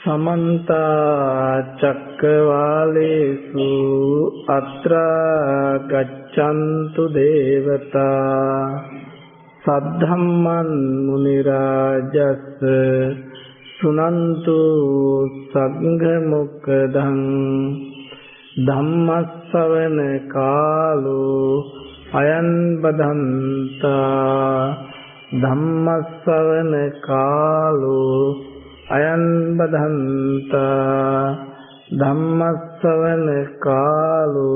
समन्त चक्रवालेषु अत्र गच्छन्तु देवता सद्धम्मं मुनिराजस् सुनन्तु संघमुखदं धम्मश्रवण कालो अयं बदन्ता धम्मश्रवण कालो अयं बदन्ता धम्मश्रवण कालो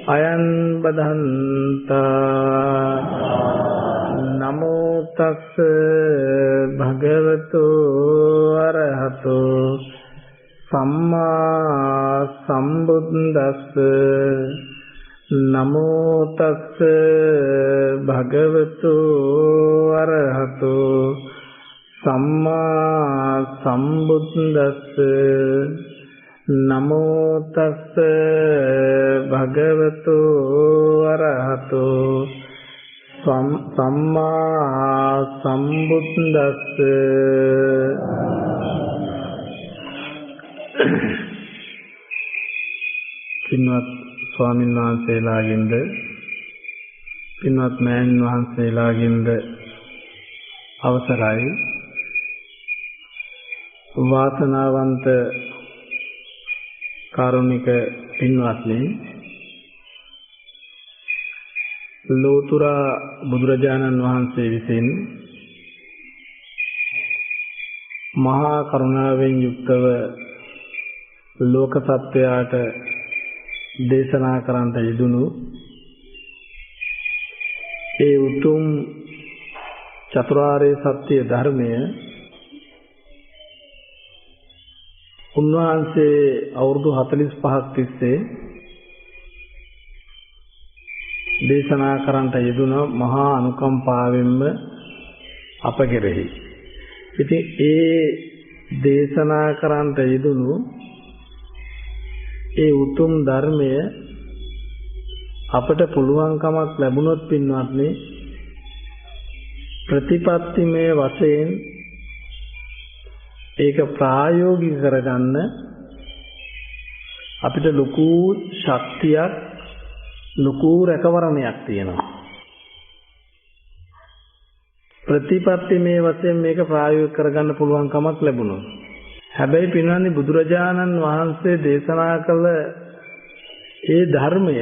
अयं बदन्ता नमो तस् भगवतो अरहतो सम्मा सम्बुद्दस्स नमो तस् भगवतो अरहतो सम्मा सम्बुद्दस्स नमो तस् भगवतो अरहतो सम्मा सम्बुद्दस्ස පින්වත් ස්වාමීන් වහන්සේලාගෙන්ද පින්වත් මෑණින් වහන්සේලාගෙන්ද අවසරයි වාසනාවන්ත කාරුණික පින්වත්නි ලෝතුරා බුදුරජාණන් වහන්සේ විසින් මහා කරුණාවෙන් යුක්තව ලෝක සත්වයාට දේශනා කරන්නට යෙදුණු ඒ උතුම් චතුරාර්ය සත්‍ය ධර්මය උන්වහන්සේ අවුරුදු 45ක් තිස්සේ දේශනා කරන්නට යෙදුන මහා අනුකම්පාවෙන්ම අප කෙරෙහි. ඉතින් ඒ දේශනා කරන්නට යෙදුණු ඒ උතුම් ධර්මය අපට පුළුවන්කමක් ලැබුණොත් පින්වත්නි ප්‍රතිපත්තිමය වශයෙන් ඒක ප්‍රායෝගික කරගන්න අපිට ලොකු ශක්තියක් ලොකු රැකවරණයක් තියෙනවා. ප්‍රතිපත්තිමය වශයෙන් මේක ප්‍රායෝගික කරගන්න පුළුවන් කමක් ලැබුණා. හැබැයි පින්වත්නි බුදුරජාණන් වහන්සේ දේශනා කළ ඒ ධර්මය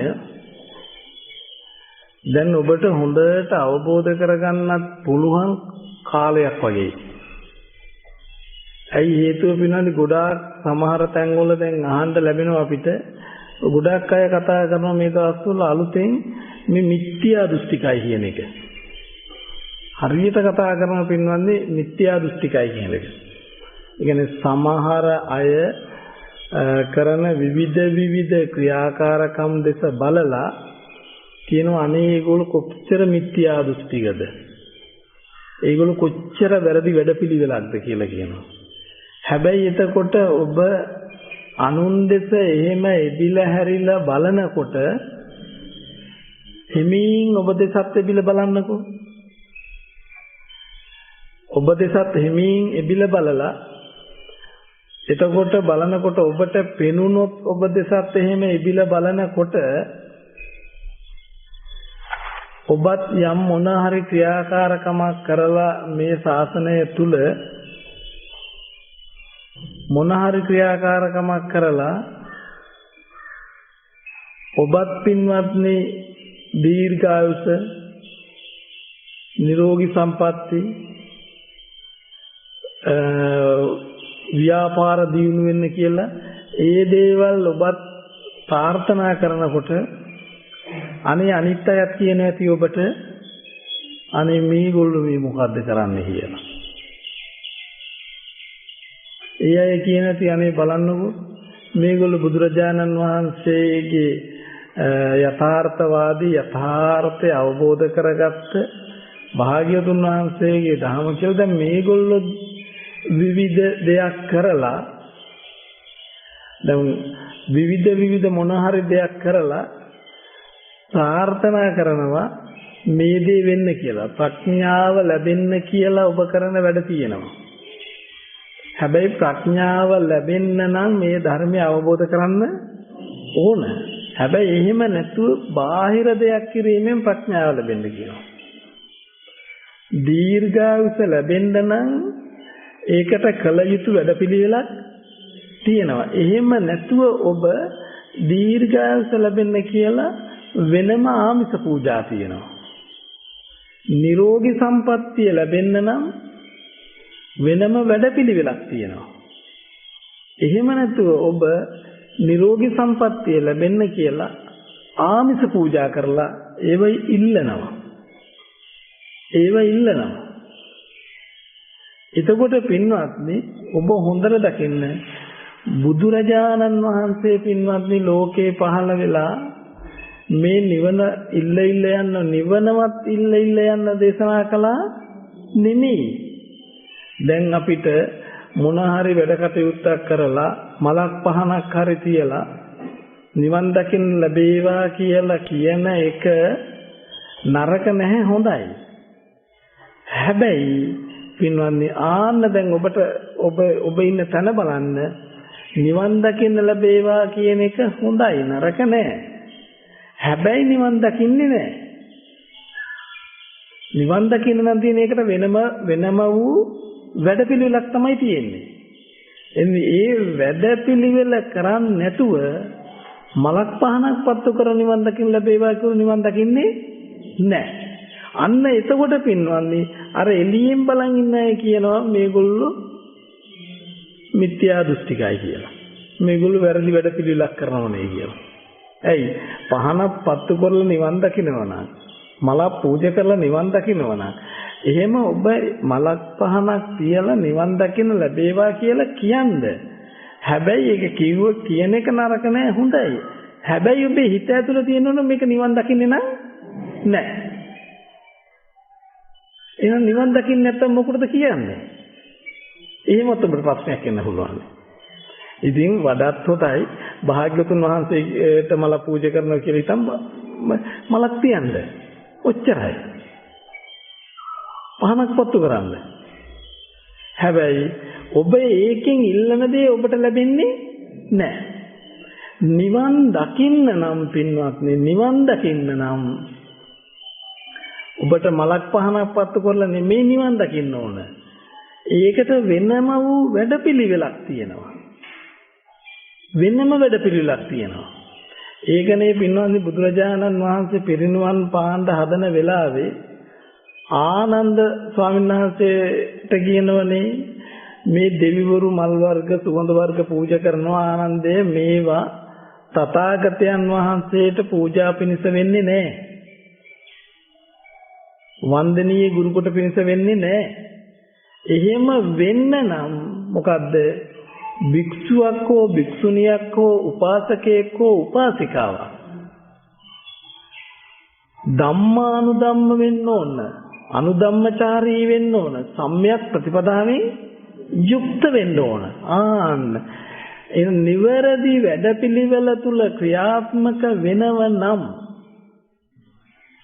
දැන් ඔබට හොඳට අවබෝධ කරගන්නත් පුළුවන් කාලයක් වගේ. ඇයි හේතුව පින්වත්නි ගොඩාක් සමහර තැන්වල දැන් අහන්න ලැබෙනවා අපිට ගොඩක් අය කතා කරනවා මේ දවස්වල අලුතෙන් මේ මිත්‍යා දෘෂ්ටිකයි කියන එක. හරියට කතා කරන පින්වත්නි මිත්‍යා දෘෂ්ටිකයි කියන එක. ඒ කියන්නේ සමහර අය කරන විවිධ ක්‍රියාකාරකම් දෙස බලලා කියනවා අනේ ඒගොල්ලෝ කොච්චර මිත්‍යා දෘෂ්ටිකද? ඒගොල්ලෝ කොච්චර වැරදි වැඩපිළිවෙලක්ද කියලා කියනවා. හැබැයි එතකොට ඔබ අනුන් දෙස එහෙම එදිලා හැරිලා බලනකොට හිමින් ඔබ දෙසත් එබිලා බලන්නකෝ. ඔබ දෙසත් හිමින් එබිලා බලලා එතකොට බලනකොට ඔබට පෙනුනොත් ඔබ දෙසත් එහෙම එබිලා බලනකොට ඔබත් යම් මොන හරි ක්‍රියාකාරකමක් කරලා මේ ශාසනය තුල මොන හරි ක්‍රියාකාරකමක් කරලා ඔබත් පින්වත්නි දීර්ඝායුෂ නිරෝගී සම්පatti ව්‍යාපාර දියුණු වෙන්න කියලා ඒ දේවල් ඔබත් ප්‍රාර්ථනා කරනකොට අනේ අනිත් අයත් කියන ඇති ඔබට අනේ මේගොල්ලෝ මේ මොකද්ද කරන්නේ කියලා. ඒ අය කියන ඇති අනේ බලන්නකෝ මේගොල්ලෝ බුදුරජාණන් වහන්සේගේ යථාර්ථවාදී යථාර්ථය අවබෝධ කරගත්ත භාග්‍යවතුන් වහන්සේගේ ධර්ම කියලා දැන් මේගොල්ලෝ විවිධ දෙයක් කරලා දැන් විවිධ මොන හරි දෙයක් කරලා ප්‍රාර්ථනා කරනවා මේ දේ වෙන්න කියලා ප්‍රඥාව ලැබෙන්න කියලා ඔබ කරන වැඩ තියෙනවා. හැබැයි ප්‍රඥාව ලැබෙන්න නම් මේ ධර්මය අවබෝධ කරන්න ඕන. හැබැයි එහෙම නැතුව බාහිර දෙයක් කිරීමෙන් ප්‍රඥාව ලැබෙන්න කියනවා. දීර්ඝායුෂ ලැබෙන්න නම් ඒකට කළ යුතු වැඩපිළිවෙලක් තියෙනවා. එහෙම නැතුව ඔබ දීර්ඝායුෂ ලැබෙන්න කියලා වෙනම ආමිෂ පූජා තියෙනවා. නිරෝගී සම්පත්තිය ලැබෙන්න නම් වෙනම වැඩපිළිවෙලක් තියෙනවා. එහෙම නැතුව ඔබ නිරෝගී සම්පත්තිය ලැබෙන්න කියලා ආමිෂ පූජා කරලා ඒව ඉල්ලනවා. එතකොට පින්වත්නි ඔබ හොඳට දකින්න බුදුරජාණන් වහන්සේ පින්වත්නි ලෝකේ පහළ වෙලා මේ නිවන ඉල්ල යන්න නිවනවත් ඉල්ල යන්න දේශනා කළා නෙමෙයි. දැන් අපිට මොන හරි වැඩ කටයුත්තක් කරලා මලක් පහනක් හරි තියලා නිවන් දකින්න ලැබේවා කියලා කියන එක නරක නැහැ, හොඳයි. හැබැයි පින්වත්නි ආන්න දැන් ඔබ ඉන්න තැන බලන්න නිවන් දකින්න ලැබේවා කියන එක හොඳයි, නරක නැහැ. හැබැයි නිවන් දකින්නේ නැහැ. නිවන් දකින්න නම් තියෙන එකට වෙනම වූ වැඩපිළිවෙලක් තමයි තියෙන්නේ. එන්නේ ඒ වැඩපිළිවෙල කරන්නේ නැතුව මලක් පහනක් පත්තු කර නිවන් දකින්න ලැබේවා කියලා නිවන් දකින්නේ නැහැ. අන්න එතකොට පින්වත්නි අර එළියෙන් බලන් ඉන්න අය කියනවා මේගොල්ලෝ මිත්‍යා දෘෂ්ටිකයි කියලා. මේගොල්ලෝ වැරදි වැඩපිළිවෙලක් කරනවනේ කියලා. ඇයි? පහනක් පත්තු කරලා නිවන් දකින්නවා නම් මලක් පූජා කරලා නිවන් දකින්නවා නම් එහෙම ඔබ මලක් පහනක් තියලා නිවන් දකින්න ලැබේවා කියලා කියන්නේ. හැබැයි ඒක කියන එක නරක නෑ, හොඳයි. හැබැයි ඔබේ හිත ඇතුලේ තියෙනවනේ මේක නිවන් දකින්නේ නෑ. එහෙනම් නිවන් දකින්න නැත්තම් මොකටද කියන්නේ? එහෙමත් ඔබට ප්‍රශ්නයක් එන්න පුළුවන්. ඉතින් වඩාත් හොඳයි භාග්‍යවතුන් වහන්සේට මල පූජා කරනවා කියලා හිතන් මලක් තියන්න. ඔච්චරයි. පහනක් පත්තු කරන්න. හැබැයි ඔබ ඒකෙන් ඉල්ලන දේ ඔබට ලැබෙන්නේ නැහැ. නිවන් දකින්න නම් පින්වත්නි, නිවන් දකින්න නම් ඔබට මලක් පහනක් පත්තු කරලා නෙමෙයි නිවන් දකින්න ඕන. ඒකට වෙනම වූ වැඩපිළිවෙලක් තියෙනවා. ඒකනේ පින්වත්නි බුදුරජාණන් වහන්සේ පිරිනුවන් පාන්න හදන වෙලාවේ ආනන්ද ස්වාමීන් වහන්සේට කියනවනේ මේ දෙවිවරු මල් වර්ග සුවඳ වර්ග පූජා කරනවා ආනන්දේ මේවා තථාගතයන් වහන්සේට පූජා පිණිස වෙන්නේ නැහැ. වන්දනීය ගුරු කොට පිණිස වෙන්නේ නැහැ. එහෙම වෙන්න නම් මොකද්ද? භික්ෂුවක් හෝ භික්ෂුණියක් හෝ උපාසකයෙක් හෝ උපාසිකාවක් ධම්මානුධම්ම වෙන්න ඕන, අනුධම්මචාරී වෙන්න ඕන, සම්‍යක් ප්‍රතිපදාවෙන් යුක්ත වෙන්න ඕන. ඒ නිවැරදි වැඩපිළිවෙල තුල ක්‍රියාත්මක වෙනව නම්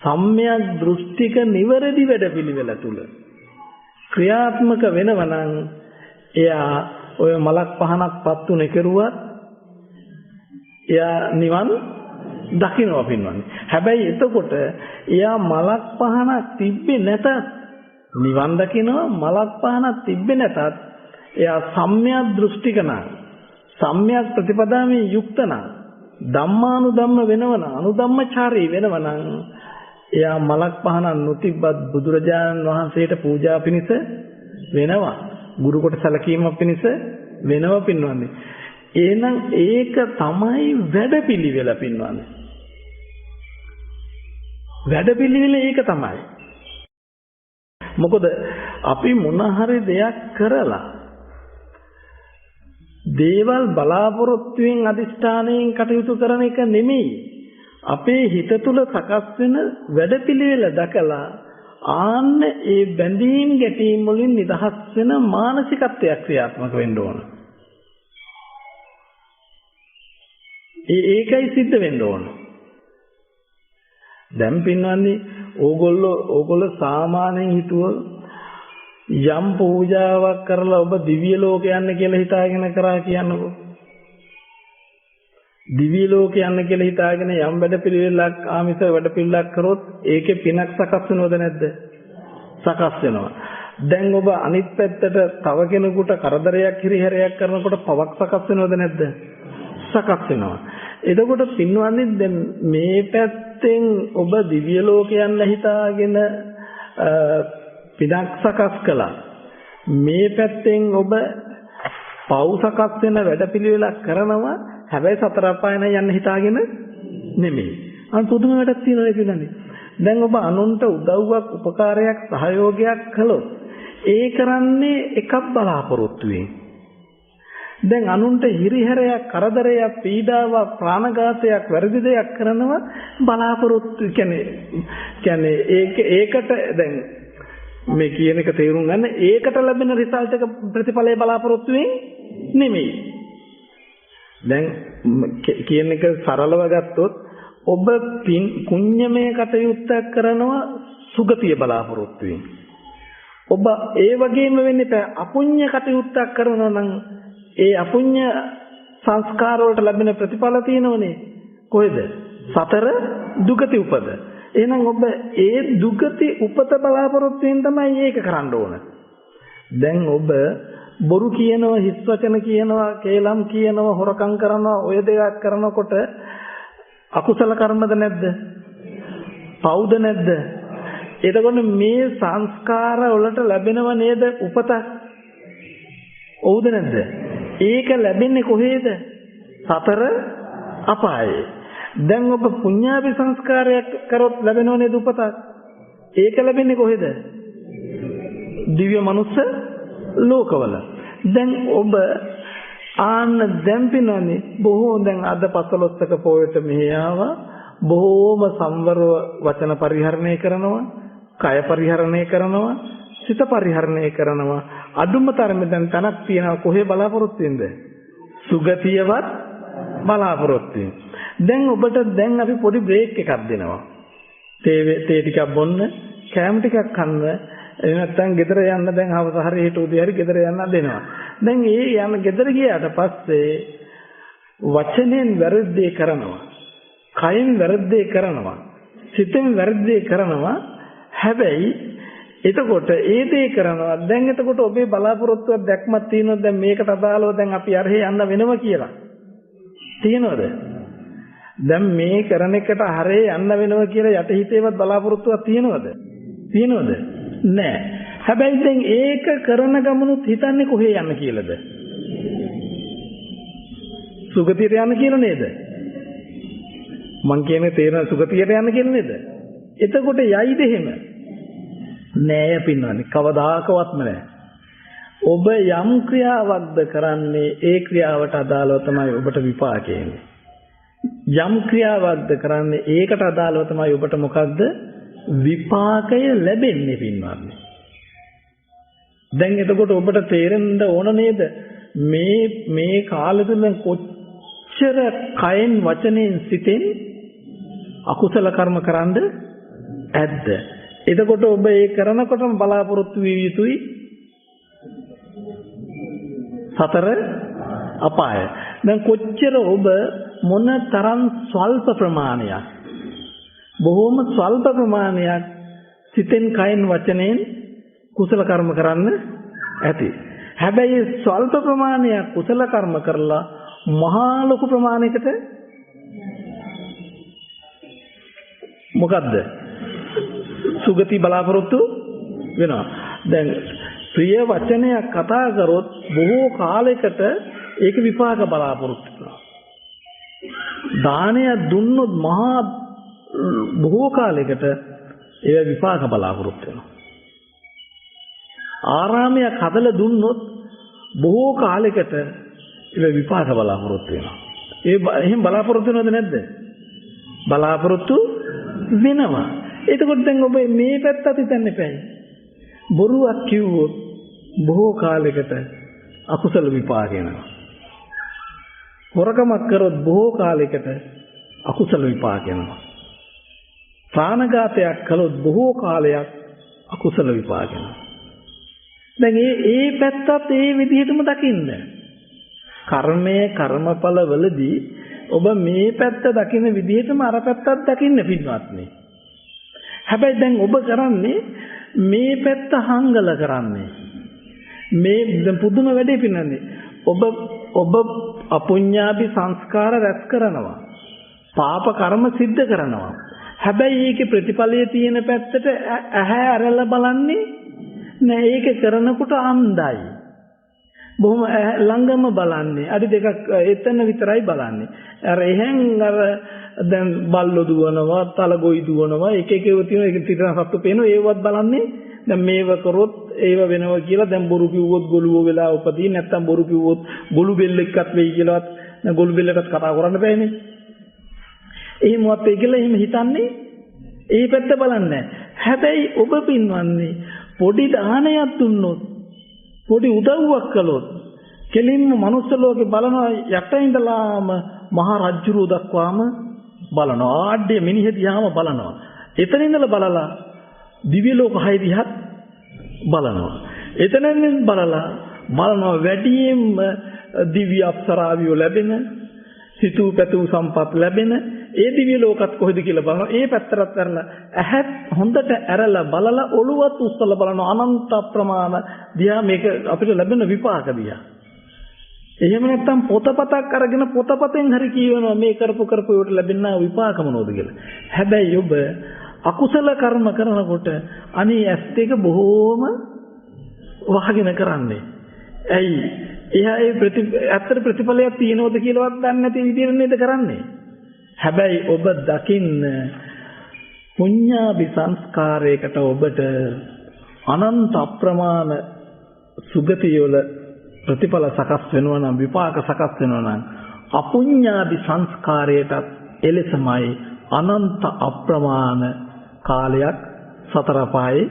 සම්‍යක් දෘෂ්ටික නිවැරදි වැඩපිළිවෙල තුල ක්‍රියාත්මක වෙනව නම් එයා ඔය මලක් පහනක් පත්තුනේ කෙරුවත් එයා නිවන් දකින්නවා පින්වන්නේ. හැබැයි එතකොට එයා මලක් පහනක් තිබ්බේ නැතත් නිවන් දකින්නවා. මලක් පහනක් තිබ්බේ නැතත් එයා සම්‍යක් දෘෂ්ටික නම්, සම්‍යක් ප්‍රතිපදාවෙන් යුක්ත නම්, ධම්මානුධම්ම වෙනවනම්, අනුධම්මචාරී වෙනවනම් එයා මලක් පහනක් නොතිබ්බත් බුදුරජාණන් වහන්සේට පූජා පිණිස වෙනවා. ගුරු කොට සැලකීමක් පිණිස වෙනවා පින්වන්නේ. එහෙනම් ඒක තමයි වැඩපිළිවෙල පින්වන්නේ. වැඩපිළිවෙල ඒක තමයි. මොකද අපි මොන හරි දෙයක් කරලා දේවල් බලාපොරොත්තුෙන් අදිෂ්ඨානයෙන් කටයුතු කරන එක නෙමෙයි. අපේ හිත තුල සකස් වෙන වැඩපිළිවෙල දැකලා ආන්න ඒ බැඳීම් ගැටීම් වලින් නිදහස් වෙන මානසිකත්වයක් ක්‍රියාත්මක වෙන්න ඕන. ඒකයි සිද්ධ වෙන්න ඕන. දැන් පින්වන්නේ ඕගොල්ලෝ සාමාන්‍යයෙන් හිතුව යම් පූජාවක් කරලා ඔබ දිව්‍ය ලෝක යන්න කියලා හිතාගෙන කරා කියන්නකෝ. දිව්‍ය ලෝක යන්න කියලා හිතාගෙන යම් වැඩපිළිවෙලක් ආමිෂ වැඩපිළිවෙලක් කරොත් ඒකේ පිනක් සකස් වෙනවද නැද්ද? සකස් වෙනවා. දැන් ඔබ අනිත් පැත්තට තව කෙනෙකුට කරදරයක් හිරිහැරයක් කරනකොට පවක් සකස් වෙනවද නැද්ද? සකස් වෙනවා. එතකොට පින්වන්දි දැන් මේ පැත්තෙන් ඔබ දිව්‍ය ලෝක යන්න හිතාගෙන පිනක් සකස් කළා. මේ පැත්තෙන් ඔබ පව් සකස් වෙන වැඩපිළිවෙලක් කරනවා. හැබැයි සතර අපායන යන්න හිතාගෙන නෙමෙයි. පුදුම වැඩක් තියෙනවා කියන්නේ. දැන් ඔබ අනුන්ට උදව්වක්, උපකාරයක්, සහයෝගයක් කළොත් ඒ කරන්නේ එකක් බලාපොරොත්තුවෙන්. දැන් අනුන්ට හිරිහැරයක්, කරදරයක්, පීඩාවක්, ප්‍රාණඝාතයක්, වැරදි දෙයක් කරනවා බලාපොරොත්තු කියන්නේ ඒකට දැන් මේ කියන එක තේරුම් ගන්න ඒකට ලැබෙන රිසල්ට් එක ප්‍රතිඵලය බලාපොරොත්තුවෙන් නෙමෙයි. දැන් කියන එක සරලව ගත්තොත් ඔබ පුණ්‍යමය කටයුත්තක් කරනවා සුගතිය බලාපොරොත්තුවෙන්. ඔබ ඒ වගේම වෙන්නේ අපුණ්‍ය කටයුත්තක් කරනවා නම් ඒ අපුණ්‍ය සංස්කාර වලට ලැබෙන ප්‍රතිඵල තියෙනවනේ. කොහෙද? සතර දුගති උපද. එහෙනම් ඔබ ඒ දුගති උපත බලාපොරොත්තුෙන් තමයි ඒක කරන්න ඕන. දැන් ඔබ බොරු කියනවා, හිස් වචන කියනවා, කේලම් කියනවා, හොරකම් කරනවා, ඔය දෙයක් කරනකොට අකුසල කර්මද නැද්ද? පවුද නැද්ද? එතකොට මේ සංස්කාර වලට ලැබෙනව නේද උපත? ඔව්ද නැද්ද? ඒක ලැබෙන්නේ කොහේද? සතර අපායේ. දැන් ඔබ පුඤ්ඤාභි සංස්කාරයක් කරොත් ලැබෙනව නේද උපත? ඒක ලැබෙන්නේ කොහෙද? දිව්‍ය මනුස්ස ලෝකවල. දැන් ඔබ දැන් පිනන්නේ බොහෝ දැන් අද 15ක පොයට මෙහි ආවා. බොහෝම සංවරව වචන පරිහරණය කරනවා, කය පරිහරණය කරනවා, සිත පරිහරණය කරනවා. අදුම තරමේ දැන් තනක් තියනවා කොහේ බලාපොරොත්තු වෙනද? සුගතියවත් බලාපොරොත්තු වෙන. දැන් ඔබට දැන් අපි පොඩි බ්‍රේක් එකක් දෙනවා. තේ ටිකක් බොන්න, කෑම ටිකක් කන්න, එහෙම නැත්නම් ගෙදර යන්න දැන් හවස හරි හිට උදේ හරි ගෙදර යන්න දෙනවා. දැන් ඒ යන ගෙදර ගියාට පස්සේ වචනෙන් වැරද්දේ කරනවා. කයෙන් වැරද්දේ කරනවා. සිතෙන් වැරද්දේ කරනවා. හැබැයි එතකොට ඒ දේ කරනවා. දැන් එතකොට ඔබේ බලාපොරොත්තුවක් දැක්මක් තියෙනවද? දැන් මේකට අදාළව දැන් අපි අරහේ යන්න වෙනවා කියලා. තියෙනවද? දැන් මේ කරන එකට හරේ යන්න වෙනවා කියලා යටිහිතේවත් බලාපොරොත්තුවක් තියෙනවද? තියෙනවද? නෑ. හැබැයි දැන් ඒක කරන ගමනුත් හිතන්නේ කොහේ යන්න කියලාද? සුගතියට යන්න කියලා නේද? මං කියන්නේ තේරෙන සුගතියට යන්න කියලා නේද? එතකොට යයිද එහෙම? නෑ පින්නන්නේ කවදාකවත්ම නෑ. ඔබ යම් ක්‍රියාවක්ද කරන්නේ ඒ ක්‍රියාවට අදාළව තමයි ඔබට විපාකය එන්නේ. යම් ක්‍රියාවක්ද කරන්නේ ඒකට අදාළව තමයි ඔබට මොකක්ද විපාකය ලැබෙන්නේ පින්වත්නි. දැන් එතකොට ඔබට තේරෙන්න ඕන නේද මේ කාලෙ තුල කොච්චර කයෙන් වචනෙන් සිතෙන් අකුසල කර්ම කරන්ද ඇද්ද? එතකොට ඔබ ඒ කරනකොටම බලාපොරොත්තු විය යුතුයි සතර අපාය. දැන් කොච්චර ඔබ මොන තරම් ස්වල්ප ප්‍රමාණයක් බොහෝම ස්වල්ප ප්‍රමාණයක් සිතෙන් කයෙන් වචනෙන් කුසල කර්ම කරන්න ඇති. හැබැයි ස්වල්ප ප්‍රමාණයක් කුසල කර්ම කරලා මහා ලොකු ප්‍රමාණයකට මොකද්ද සුගති බලාපොරොත්තු වෙනවා. දැන් ප්‍රිය වචනයක් කතා කරොත් බොහෝ කාලයකට ඒක විපාක බලාපොරොත්තු වෙනවා. දානය දුන්නොත් මහා බොහෝ කාලයකට ඒ විපාක බලාපොරොත්තු වෙනවා. ආරාමයක් හදලා දුන්නොත් බොහෝ කාලයකට ඒ විපාක බලාපොරොත්තු වෙනවා. එහෙම බලාපොරොත්තු වෙනවද නැද්ද? බලාපොරොත්තු වෙනවා. එතකොට දැන් ඔබ මේ පැත්ත හිතන්න එපා. බොරුවක් කිව්වොත් බොහෝ කාලයකට අකුසල විපාක එනවා. හොරකමක් කරොත් බොහෝ කාලයකට අකුසල විපාක එනවා. ප්‍රාණඝාතයක් කළොත් බොහෝ කාලයක් අකුසල විපාක එනවා. දැන් ඒ පැත්තත් ඒ විදිහටම දකින්න. කර්මයේ කර්මඵල වලදී ඔබ මේ පැත්ත දකින්න විදිහටම අර පැත්තත් දකින්න පින්වත්නි. හැබැයි දැන් ඔබ කරන්නේ මේ පැත්ත හංගල කරන්නේ. මේ දැන් පුදුම වැඩේ පින්නන්නේ. ඔබ අපුඤ්ඤාභි සංස්කාර රැස් කරනවා. පාප කර්ම සිද්ධ කරනවා. හැබැයි ඒකේ ප්‍රතිඵලයේ තියෙන පැත්තට ඇහැ අරලා බලන්නේ නෑ. ඒක කරනකොට අන්ධයි. බොහොම ළඟම බලන්නේ. අඩි දෙකක් එතන විතරයි බලන්නේ. අර එහෙන් අර දැන් බල්ලෝ දුවනවා, තලගොයි දුවනවා, එක එක ඒවා තියෙනවා. ඒක තිරන සත්තු පේනවා. ඒවත් බලන්නේ. දැන් මේව කරොත් ඒව වෙනවා කියලා. දැන් බොරු කිව්වොත් ගොළුව වෙලා උපදී. නැත්තම් බොරු කිව්වොත් ගොළු බෙල්ලෙක්වත් වෙයි කියලාවත් දැන් ගොළු බෙල්ලකට කතා කරන්න බෑනේ. එහෙමවත් ඒ කියලා එහෙම හිතන්නේ ඒ පැත්ත බලන්නේ. හැබැයි ඔබ පින්වන්නේ පොඩි දානයක් දුන්නොත්, පොඩි උදව්වක් කළොත් කෙලින්ම මනුස්ස ලෝකේ බලනවා. යට ඉඳලාම මහා රජුරු දක්වාම බලනවා. ආඩේ මිනිහ දිහාම බලනවා. එතන ඉඳලා බලලා දිව්‍ය ලෝක 6 දිහත් බලනවා. එතනින් බලනවා වැඩියෙන්ම දිව්‍ය අප්සරාවියෝ ලැබෙන, සිතූ පැතූ සම්පත් ලැබෙන ඒ දිව්‍ය ලෝකත් කොහෙද කියලා බලනවා. ඒ පැත්තට කරලා ඇහත් හොඳට ඇරලා බලලා ඔළුවත් උස්සලා බලනවා. අනන්ත ප්‍රමාණ දිහා මේක අපිට ලැබෙන විපාක දිහා. එහෙම නැත්නම් පොතපතක් අරගෙන පොතපතෙන් හරි කියනවා මේ කරපු ඒවට ලැබෙන විපාක මොනවද කියලා. හැබැයි ඔබ අකුසල කර්ම කරනකොට අනේ ඇස් දෙක බොහෝම වහගෙන කරන්නේ. ඇයි? එහා ඇත්තට ප්‍රතිඵලයක් තියෙනවද කියලාවත් දන්නේ නැති විදිහට නේද කරන්නේ. හැබැයි ඔබ දකින්න පුඤ්ඤාභි සංස්කාරයකට ඔබට අනන්ත අප්‍රමාණ සුගතිය වල ප්‍රතිඵල සකස් වෙනවා නම්, විපාක සකස් වෙනවා නම්, අපුඤ්ඤාභි සංස්කාරයට එලෙසමයි අනන්ත අප්‍රමාණ කාලයක් සතර පායේ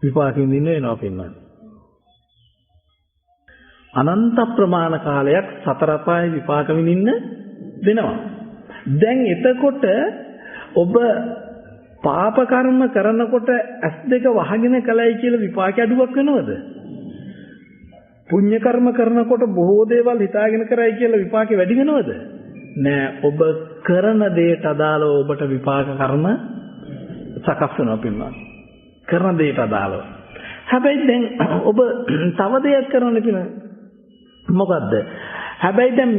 විපාක විඳින්න වෙනවා පින්නත්. අනන්ත ප්‍රමාණ කාලයක් සතර පායේ විපාක විඳින්න වෙනවා. දැන් එතකොට ඔබ පාප කර්ම කරනකොට ඇස් දෙක වහගෙන කලයි කියලා විපාක අඩුවක් වෙනවද? පුණ්‍ය කර්ම කරනකොට බොහෝ දේවල් හිතාගෙන කරයි කියලා විපාකෙ වැඩි වෙනවද? නෑ. ඔබ කරන දේට අදාළව ඔබට විපාක කර්ම සකස් වෙනවා පින්වත්. කරන දේට අදාළව. හැබැයි දැන් ඔබ තව දෙයක් කරන්න පින මොකද්ද? හැබැයි දැන්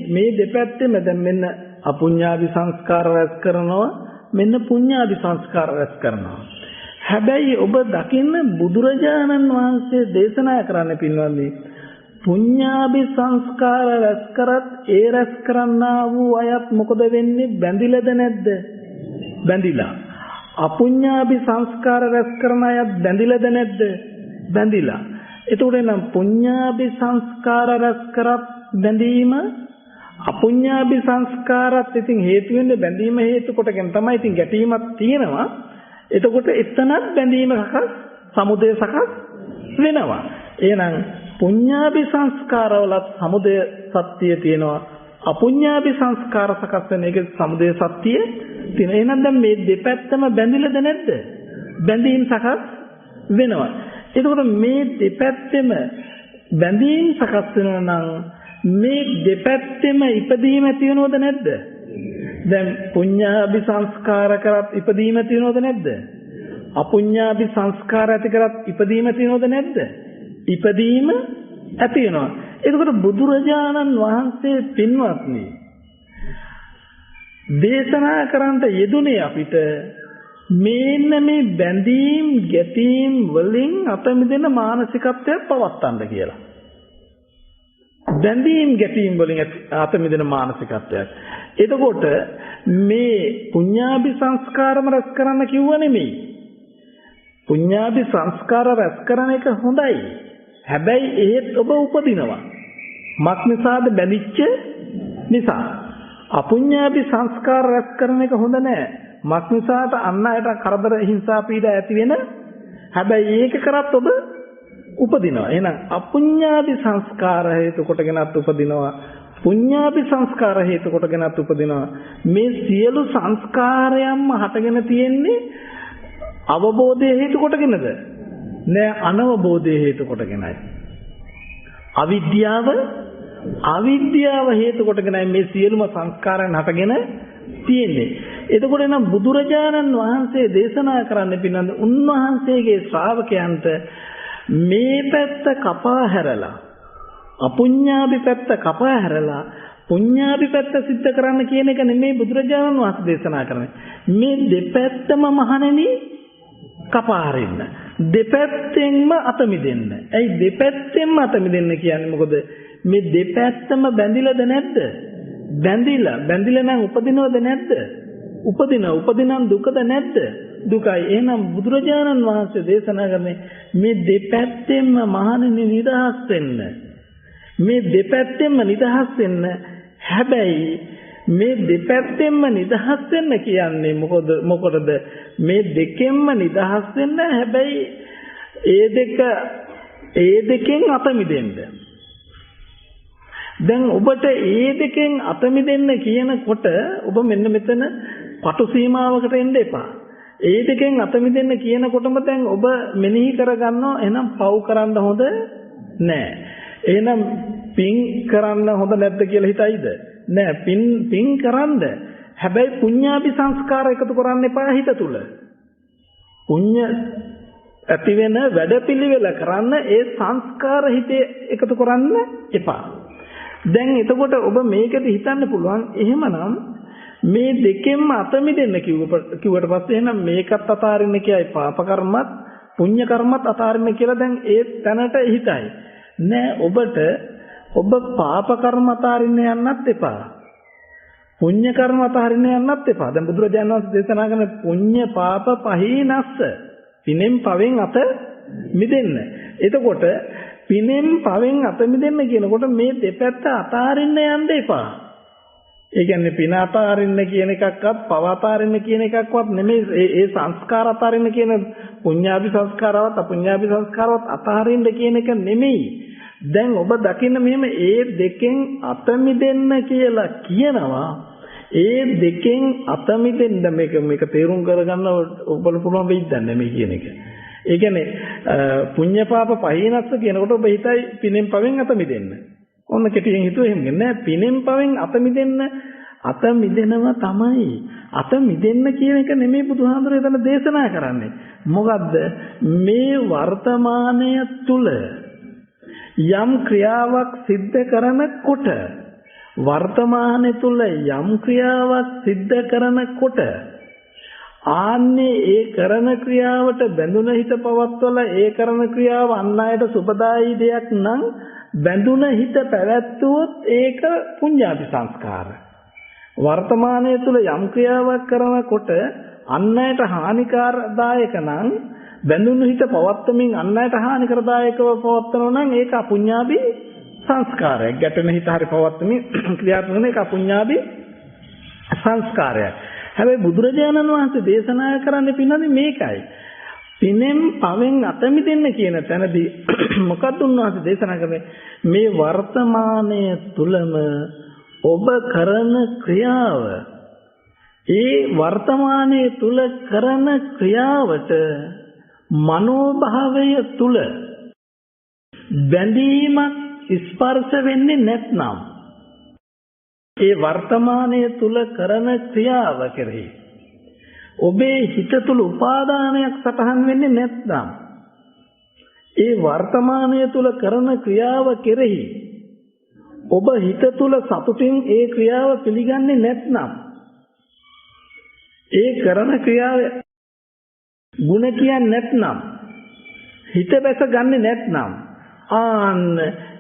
මේ දෙපැත්තෙම දැන් මෙන්න අපුඤ්ඤාභි සංස්කාර රැස් කරනවා, මෙන්න පුඤ්ඤාභි සංස්කාර රැස් කරනවා. හැබැයි ඔබ දකින්න බුදුරජාණන් වහන්සේ දේශනා කරන්නේ පින්වත්නි, පුඤ්ඤාභි සංස්කාර රැස් කරත් ඒ රැස් කරන්නා වූ අයත් මොකද වෙන්නේ? බැඳිලාද නැද්ද? බැඳිලා. අපුඤ්ඤාභි සංස්කාර රැස් කරන අයත් බැඳිලාද නැද්ද? බැඳිලා. එතකොට නම් පුඤ්ඤාභි සංස්කාර රැස් කරත් බැඳීම, අපුඤ්ඤාභි සංස්කාරත් ඉතින් හේතු වෙන්නේ බැඳීම හේතු කොටගෙන තමයි. ඉතින් ගැටීමක් තියෙනවා. එතකොට එතනත් බැඳීම සකස්, සමුදය සකස් වෙනවා. එහෙනම් පුඤ්ඤාභි සංස්කාරවලත් සමුදය සත්‍ය තියෙනවා. අපුඤ්ඤාභි සංස්කාර සකස් වෙන එකේ සමුදය සත්‍ය තියෙනවා. එහෙනම් දැන් මේ දෙපැත්තම බැඳිලාද නැද්ද? බැඳීම් සකස් වෙනවා. එතකොට මේ දෙපැත්තෙම බැඳීම් සකස් වෙනවා නම් මේ දෙපැත්තෙම ඉපදීම තියෙනවද නැද්ද? දැන් පුඤ්ඤාභි සංස්කාර කරත් ඉපදීම තියෙනවද නැද්ද? අපුඤ්ඤාභි සංස්කාර ඇති කරත් ඉපදීම තියෙනවද නැද්ද? ඉපදීම ඇති වෙනවා. එතකොට බුදුරජාණන් වහන්සේ පින්වත්නි දේශනා කරන්නට යෙදුනේ අපිට මේන්න මේ බැඳීම් ගැටීම් වලින් අත මිදෙන මානසිකත්වයක් පවත්තන්න කියලා. බැඳීම් ගැටීම් වලින් අත මිදෙන මානසිකත්වයක්. එතකොට මේ පුඤ්ඤාභි සංස්කාරම රැස් කරන්න කිව්ව නෙමෙයි. පුඤ්ඤාභි සංස්කාර රැස් කරන එක හොඳයි. හැබැයි ඒත් ඔබ උපදිනවා. මක් නිසාද? බැඳිච්ච නිසා. අපුඤ්ඤාභි සංස්කාර රැස් කරන එක හොඳ නෑ. මක් නිසාද? අන් අයට කරදර හිංසා පීඩා ඇති වෙන. හැබැයි ඒක කරත් ඔබ උපදිනවා. එහෙනම් අපුඤ්ඤාභි සංස්කාර හේතු කොටගෙනත් උපදිනවා. පුඤ්ඤාභි සංස්කාර හේතු කොටගෙනත් උපදිනවා. මේ සියලු සංස්කාරයන්ම හටගෙන තියෙන්නේ අවබෝධය හේතු කොටගෙනද? නෑ අනවබෝධය හේතු කොටගෙනයි. අවිද්‍යාව හේතු කොටගෙනයි මේ සියලුම සංස්කාරයන් හටගෙන තියෙන්නේ. එතකොට නම් බුදුරජාණන් වහන්සේ දේශනා කරන්න පින්නඳ උන්වහන්සේගේ ශ්‍රාවකයන්ට මේ පැත්ත කපා හැරලා අපුඤ්ඤාභි පැත්ත කපා හැරලා පුඤ්ඤාභි පැත්ත සිද්ධ කරන්න කියන එක නෙමෙයි බුදුරජාණන් වහන්සේ දේශනා කරන්නේ. මේ දෙපැත්තම මහණෙනි කපා හරින්න. දෙපැත්තෙන්ම අත මිදෙන්න. ඇයි දෙපැත්තෙන්ම අත මිදෙන්න කියන්නේ මොකද? මේ දෙපැත්තම බැඳිලාද නැද්ද? බැඳිලා නම් උපදිනවද නැද්ද? උපදිනම් දුකද නැද්ද? දුකයි. එහෙනම් බුදුරජාණන් වහන්සේ දේශනා කරන්නේ මේ දෙපැත්තෙන්ම මහණෙනි නිදහස් වෙන්න. මේ දෙපැත්තෙන්ම නිදහස් වෙන්න. හැබැයි මේ දෙපැත්තෙන්ම නිදහස් වෙන්න කියන්නේ මොකටද? මේ දෙකෙන්ම නිදහස් වෙන්න. හැබැයි ඒ දෙකෙන් අත මිදෙන්න. දැන් ඔබට ඒ දෙකෙන් අත මිදෙන්න කියනකොට ඔබ මෙන්න මෙතන පටු සීමාවකට එන්න එපා. ඒ දෙකෙන් අත මිදෙන්න කියනකොටම දැන් ඔබ මෙනෙහි කරගන්නවා එහෙනම් පව් කරන්න හොඳ නෑ. එහෙනම් පින් කරන්න හොඳ නැද්ද කියලා හිතයිද? නෑ පින් කරන්න. හැබැයි පුඤ්ඤාභි සංස්කාර එකතු කරන්න එපා හිත තුල. පුඤ්ඤ ඇති වෙන වැඩපිළිවෙල කරන්න ඒ සංස්කාර හිතේ එකතු කරන්න එපා. දැන් එතකොට ඔබ මේකද හිතන්න පුළුවන් එහෙමනම් මේ දෙකෙන්ම අත මිදෙන්න කිව්වට පස්සේ එහෙනම් මේකත් අතාරින්න කියයි පාප කර්මත් පුඤ්ඤ කර්මත් අතාරින්න කියලා දැන් ඒ තැනට හිතයි. නෑ ඔබ පාප කර්ම අතාරින්න යන්නත් එපා. පුඤ්ඤ කර්ම අතාරින්න යන්නත් එපා. දැන් බුදුරජාණන් වහන්සේ දේශනා කරන පුඤ්ඤ පාප පහීනස්ස පිනෙන් පවෙන් අත මිදෙන්න. එතකොට පිනෙන් පවෙන් අත මිදෙන්න කියනකොට මේ දෙපැත්ත අතාරින්න යන්න එපා. ඒ කියන්නේ පින අතාරින්න කියන එකක්වත් පව අතාරින්න කියන එකක්වත් නෙමෙයි. ඒ සංස්කාර අතාරින්න කියන පුඤ්ඤාභි සංස්කාරවත් අපුඤ්ඤාභි සංස්කාරවත් අතාරින්න කියන එක නෙමෙයි. දැන් ඔබ දකින්න මෙහෙම ඒ දෙකෙන් අත මිදෙන්න කියලා කියනවා. ඒ දෙකෙන් අත මිදෙන්න මේක තේරුම් කරගන්න ඔබට පුළුවන් වෙයිද මේ කියන එක. ඒ කියන්නේ පුඤ්ඤ පාප පහිනස්ස කියනකොට ඔබ හිතයි පිනෙන් පවෙන් අත මිදෙන්න. ඔන්න කෙටියෙන් හිතුවේ එහෙම නෑ. පිනෙන් පවෙන් අත මිදෙනවා තමයි. අත මිදෙන්න කියන එක නෙමෙයි බුදුහාමුදුරේ එතන දේශනා කරන්නේ. මොකද්ද? මේ වර්තමානය තුල යම් ක්‍රියාවක් සිද්ධ කරනකොට වර්තමානයේ තුල යම් ක්‍රියාවක් සිද්ධ කරනකොට ආන්නේ ඒ කරන ක්‍රියාවට බැඳුන හිත පවත්වලා ඒ කරන ක්‍රියාව අන් අයට සුබදායි දෙයක් නම් බැඳුන හිත පැවැත්වුවොත් ඒක පුඤ්ඤාභි සංස්කාර. වර්තමානයේ තුල යම් ක්‍රියාවක් කරනකොට අන් අයට හානිකාරදායක නම් බැඳුණු හිත පවත්තමින් අන් අයට හානිකරදායකව පවත්වනවා නම් ඒක අපුඤ්ඤාභි සංස්කාරයක්. ගැටෙන හිත හරි පවත්තමින් ක්‍රියාත්මක වෙන එක අපුඤ්ඤාභි සංස්කාරයක්. හැබැයි බුදුරජාණන් වහන්සේ දේශනා කරන්නේ පින්නන්නේ මේකයි. පිනෙන් පවෙන් අත මිදෙන්න කියන තැනදී මොකක්ද උන්වහන්සේ දේශනා කරන්නේ? මේ වර්තමානයේ තුලම ඔබ කරන ක්‍රියාව ඒ වර්තමානයේ තුල කරන ක්‍රියාවට මනෝභාවය තුල බැඳීමක් ස්පර්ශ වෙන්නේ නැත්නම් ඒ වර්තමානයේ තුල කරන ක්‍රියාව කෙරෙහි ඔබේ හිත තුල උපාදානයක් සටහන් වෙන්නේ නැත්නම් ඒ වර්තමානයේ තුල කරන ක්‍රියාව කෙරෙහි ඔබ හිත තුල සතුටින් ඒ ක්‍රියාව පිළිගන්නේ නැත්නම් ඒ කරන ක්‍රියාව ಗುಣ කියන්නේ නැත්නම් හිත බැස ගන්නෙ නැත්නම්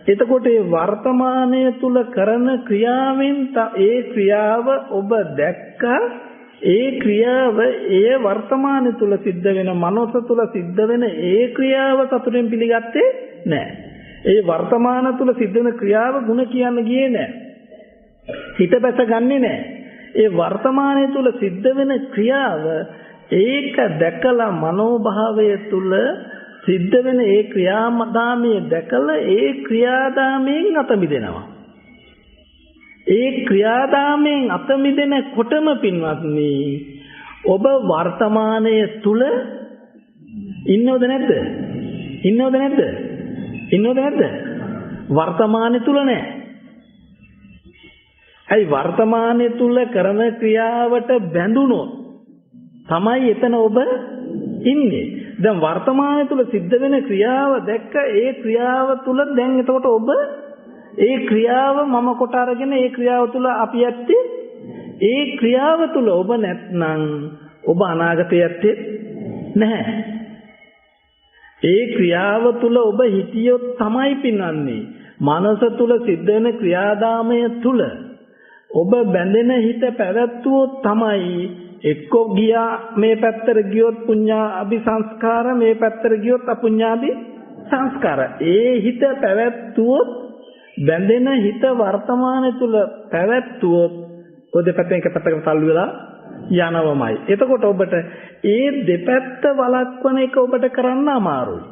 එතකොට ඒ වර්තමානයේ තුල කරන ක්‍රියාවෙන් ඒ ක්‍රියාව ඔබ දැක්කා. ඒ ක්‍රියාව ඒ වර්තමානයේ තුල සිද්ධ වෙන මනස තුල සිද්ධ වෙන ඒ ක්‍රියාව සතුටෙන් පිළිගත්තේ නැහැ. ඒ වර්තමාන තුල සිද්ධ වෙන ක්‍රියාව ಗುಣ කියන්න ගියේ නැහැ. හිත බැස ගන්නෙ නැහැ. ඒ වර්තමානයේ තුල සිද්ධ වෙන ක්‍රියාව ඒක දැකලා මනෝභාවය තුල සිද්ධ වෙන ඒ ක්‍රියාදාමයේ දැකලා ඒ ක්‍රියාදාමයෙන් අත මිදෙනවා. ඒ ක්‍රියාදාමයෙන් අත මිදෙනකොටම පින්වත්නි ඔබ වර්තමානයේ තුල ඉන්නවද නැද්ද? ඉන්නවද නැද්ද? ඉන්නවද නැද්ද? වර්තමානයේ තුල නැහැ. ඇයි වර්තමානයේ තුල කරන ක්‍රියාවට බැඳුනොත් තමයි එතන ඔබ ඉන්නේ. දැන් වර්තමානයේ තුල සිද්ධ වෙන ක්‍රියාව දැක්ක ඒ ක්‍රියාව තුල දැන් එතකොට ඔබ ඒ ක්‍රියාව මම කොට අරගෙන ඒ ක්‍රියාව තුල අපි ඇත්තේ ඒ ක්‍රියාව තුල ඔබ නැත්නම් ඔබ අනාගතයේ ඇත්තේ නැහැ. ඒ ක්‍රියාව තුල ඔබ හිතියොත් තමයි පින්වන්නේ. මනස තුල සිද්ධ වෙන ක්‍රියාදාමය තුල ඔබ බැඳෙන හිත පැවැත්වුවොත් තමයි එක්ක ගියා මේ පැත්තට ගියොත් පුඤ්ඤාභි සංස්කාර මේ පැත්තට ගියොත් අපුඤ්ඤාභි සංස්කාර. ඒ හිත පැවැත්වුවොත් බැඳෙන හිත වර්තමානයේ තුල පැවැත්වුවොත් ඔය දෙපැත්තෙන් එක පැත්තකට තල්ලු වෙලා යනවමයි. එතකොට ඔබට ඒ දෙපැත්ත වළක්වන එක ඔබට කරන්න අමාරුයි.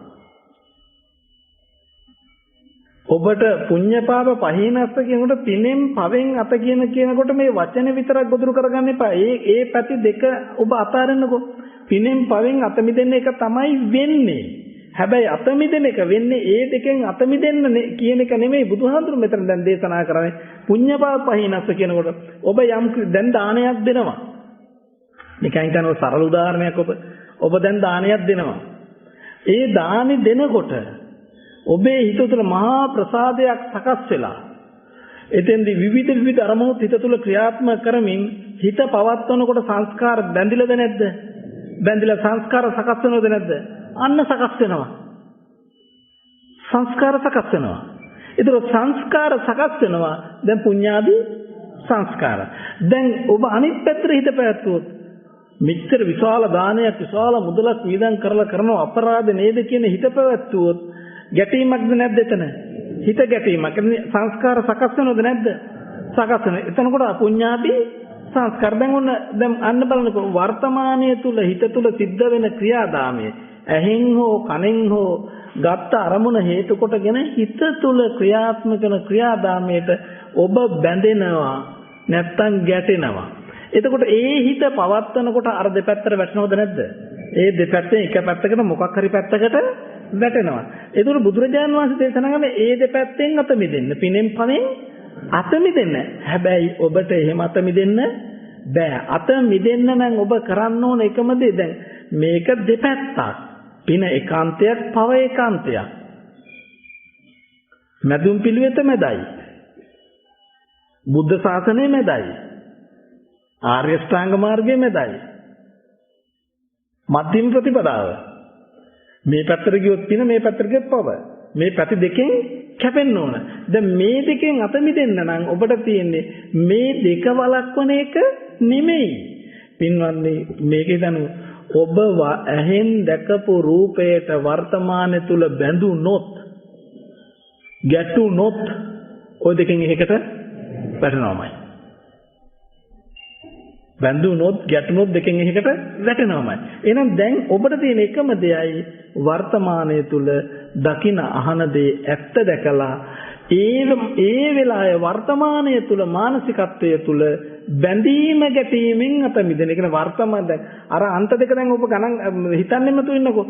ඔබට පුඤ්ඤපාප පහිනස්ස කියනකොට පිනෙන් පවෙන් අත කියනකොට මේ වචන විතරක් ගොදුරු කරගන්න එපා. ඒ පැති දෙක ඔබ අතාරින්නකෝ. පිනෙන් පවෙන් අත මිදෙන්න එක තමයි වෙන්නේ. හැබැයි අත මිදෙන එක වෙන්නේ ඒ දෙකෙන් අත මිදෙන්න කියන එක නෙමෙයි බුදුහාඳුරු මෙතන දැන් දේශනා කරන්නේ. පුඤ්ඤපාප පහිනස්ස කියනකොට ඔබ යම් දැන් දානයක් දෙනවා. නිකන් හිතන සරල උදාහරණයක් ඔබ දැන් දානයක් දෙනවා. ඒ දානි දෙනකොට ඔබේ හිත තුළ මහා ප්‍රසාදයක් සකස් වෙලා එතෙන්දී විවිධ අරමුණු හිත තුළ ක්‍රියාත්මක කරමින් හිත පවත්වනකොට සංස්කාර බැඳිලාද නැද්ද? බැඳිලා සංස්කාර සකස් වෙනවද නැද්ද? අන්න සකස් වෙනවා. සංස්කාර සකස් වෙනවා. ඒතර සංස්කාර සකස් වෙනවා. දැන් පුඤ්ඤාදී සංස්කාර. දැන් ඔබ අනිත් පැත්තට හිත පැවැත්වුවොත් මෙච්චර විශාල දානයක් විශාල මුදලක් වියදම් කරලා කරන අපරාධ නේද කියන හිත පැවැත්වුවොත් ගැටීමක්ද නැද්ද එතන? හිත ගැටීමක්. සංස්කාර සකස් වෙනවද නැද්ද? සකස් වෙනවා. එතනකොට අපුඤ්ඤාදී සංස්කාර දැන් අන්න බලනකොට වර්තමානයේ තුල හිත තුල සිද්ධ වෙන ක්‍රියාදාමය ඇහෙන් හෝ කනෙන් හෝ ගත්ත අරමුණ හේතු කොටගෙන හිත තුල ක්‍රියාත්මක කරන ක්‍රියාදාමයට ඔබ බැඳෙනවා නැත්තම් ගැටෙනවා. එතකොට ඒ හිත පවත්වනකොට අර දෙපැත්තට වැටෙනවද නැද්ද? ඒ දෙපැත්තෙන් එක පැත්තකට මොකක් හරි පැත්තකට වැටෙනවා. ඒතකොට බුදුරජාණන් වහන්සේ දේශනා කරන ඒ දෙපැත්තෙන් අත මිදෙන්න, පිනෙන් පවෙන් අත මිදෙන්න. හැබැයි ඔබට එහෙම අත මිදෙන්න බෑ. අත මිදෙන්න නම් ඔබ කරන්න ඕන එකම දේ දැන් මේක දෙපැත්තක්. පින ඒකාන්තයක්, පව ඒකාන්තයක්. මැදුම් පිළිවෙත මැදයි. බුද්ධ ශාසනය මැදයි. ආර්ය ශ්‍රාංග මාර්ගයේ මැදයි. මධ්‍යම ප්‍රතිපදාව. මේ පැත්තට ගියොත් පින මේ පැත්තට ගියොත් පව. මේ පැති දෙකෙන් කැපෙන්න ඕන. දැන් මේ දෙකෙන් අත මිදෙන්න නම් ඔබට තියෙන්නේ මේ දෙක වළක්වන එක නෙමෙයි. පින්වත්නි මේකේ දනු ඔබ ඇහෙන් දැකපු රූපයට වර්තමානයේ තුල බැඳුනොත් ගැටුනොත් ඔය දෙකෙන් එකකට වැටෙනවමයි. බැඳුනොත් ගැටුනොත් දෙකෙන් එකකට වැටෙනවමයි. එහෙනම් දැන් ඔබට තියෙන එකම දෙයයි වර්තමානයේ තුල දකින අහන දේ ඇත්ත දැකලා ඒ වෙලාවේ වර්තමානයේ තුල මානසිකත්වයේ තුල බැඳීම ගැටීමෙන් අත මිදෙන. ඒ කියන්නේ වර්තමාන දැන් අර අන්ත දෙක දැන් ඔබ ගණන් හිතන්නෙම තු ඉන්නකෝ.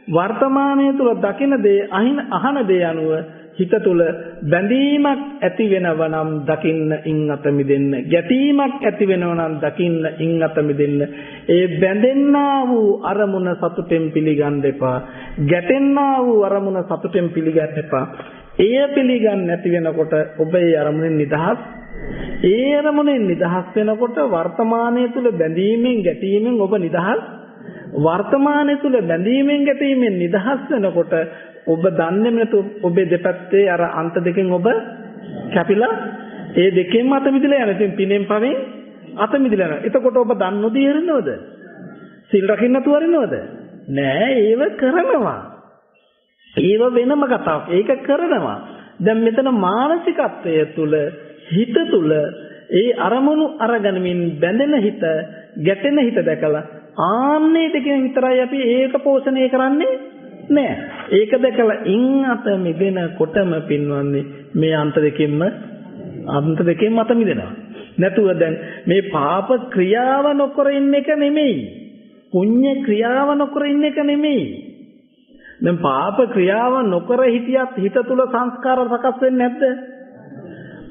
වර්තමානයේ තුල දකින දේ අහන දේ අනුව හිත තුල බැඳීමක් ඇති වෙනව නම් දකින්න ඉන් අත මිදෙන්න. ගැටීමක් ඇති වෙනව නම් දකින්න ඉන් අත මිදෙන්න. ඒ බැඳෙන්නා වූ අරමුණ සතුටෙන් පිළිගන්න එපා. ගැටෙන්නා වූ අරමුණ සතුටෙන් පිළිගන්න එපා. එය පිළිගන්න නැති වෙනකොට ඔබ ඒ අරමුණෙන් නිදහස්. ඒ අරමුණෙන් නිදහස් වෙනකොට වර්තමානයේ තුල බැඳීමෙන් ගැටීමෙන් ඔබ නිදහස්. වර්තමානයේ තුල බැඳීමෙන් ගැටීමෙන් නිදහස් වෙනකොට ඔබ දන්නේම නැතු ඔබේ දෙපැත්තේ අර අන්ත දෙකෙන් ඔබ කැපිලා ඒ දෙකෙන්ම අත මිදලා යනවා. ඉතින් පිනෙන් පවෙන් අත මිදලා යනවා. එතකොට ඔබ දන්නොද ඉරනවද? සිල් රකින්න නැතුව ඉරනවද? නෑ, ඒව කරනවා. ඒව වෙනම කතාවක්. ඒක කරනවා. දැන් මෙතන මානසිකත්වය තුල හිත තුල ඒ අරමුණු අරගනිමින් බැඳෙන හිත, ගැටෙන හිත දැකලා ආන්නේ දෙකෙන් විතරයි අපි ඒක පෝෂණය කරන්නේ නෑ. ඒක දැකලා ඉන් අත මිදෙනකොටම පින්වන්නේ මේ අන්ත දෙකෙන්ම අත මිදෙනවා. නැතුව දැන් මේ පාප ක්‍රියාව නොකර ඉන්න එක නෙමෙයි. පුණ්‍ය ක්‍රියාව නොකර ඉන්න එක නෙමෙයි. දැන් පාප ක්‍රියාව නොකර හිටියත් හිත තුල සංස්කාර සකස් වෙන්නේ නැද්ද?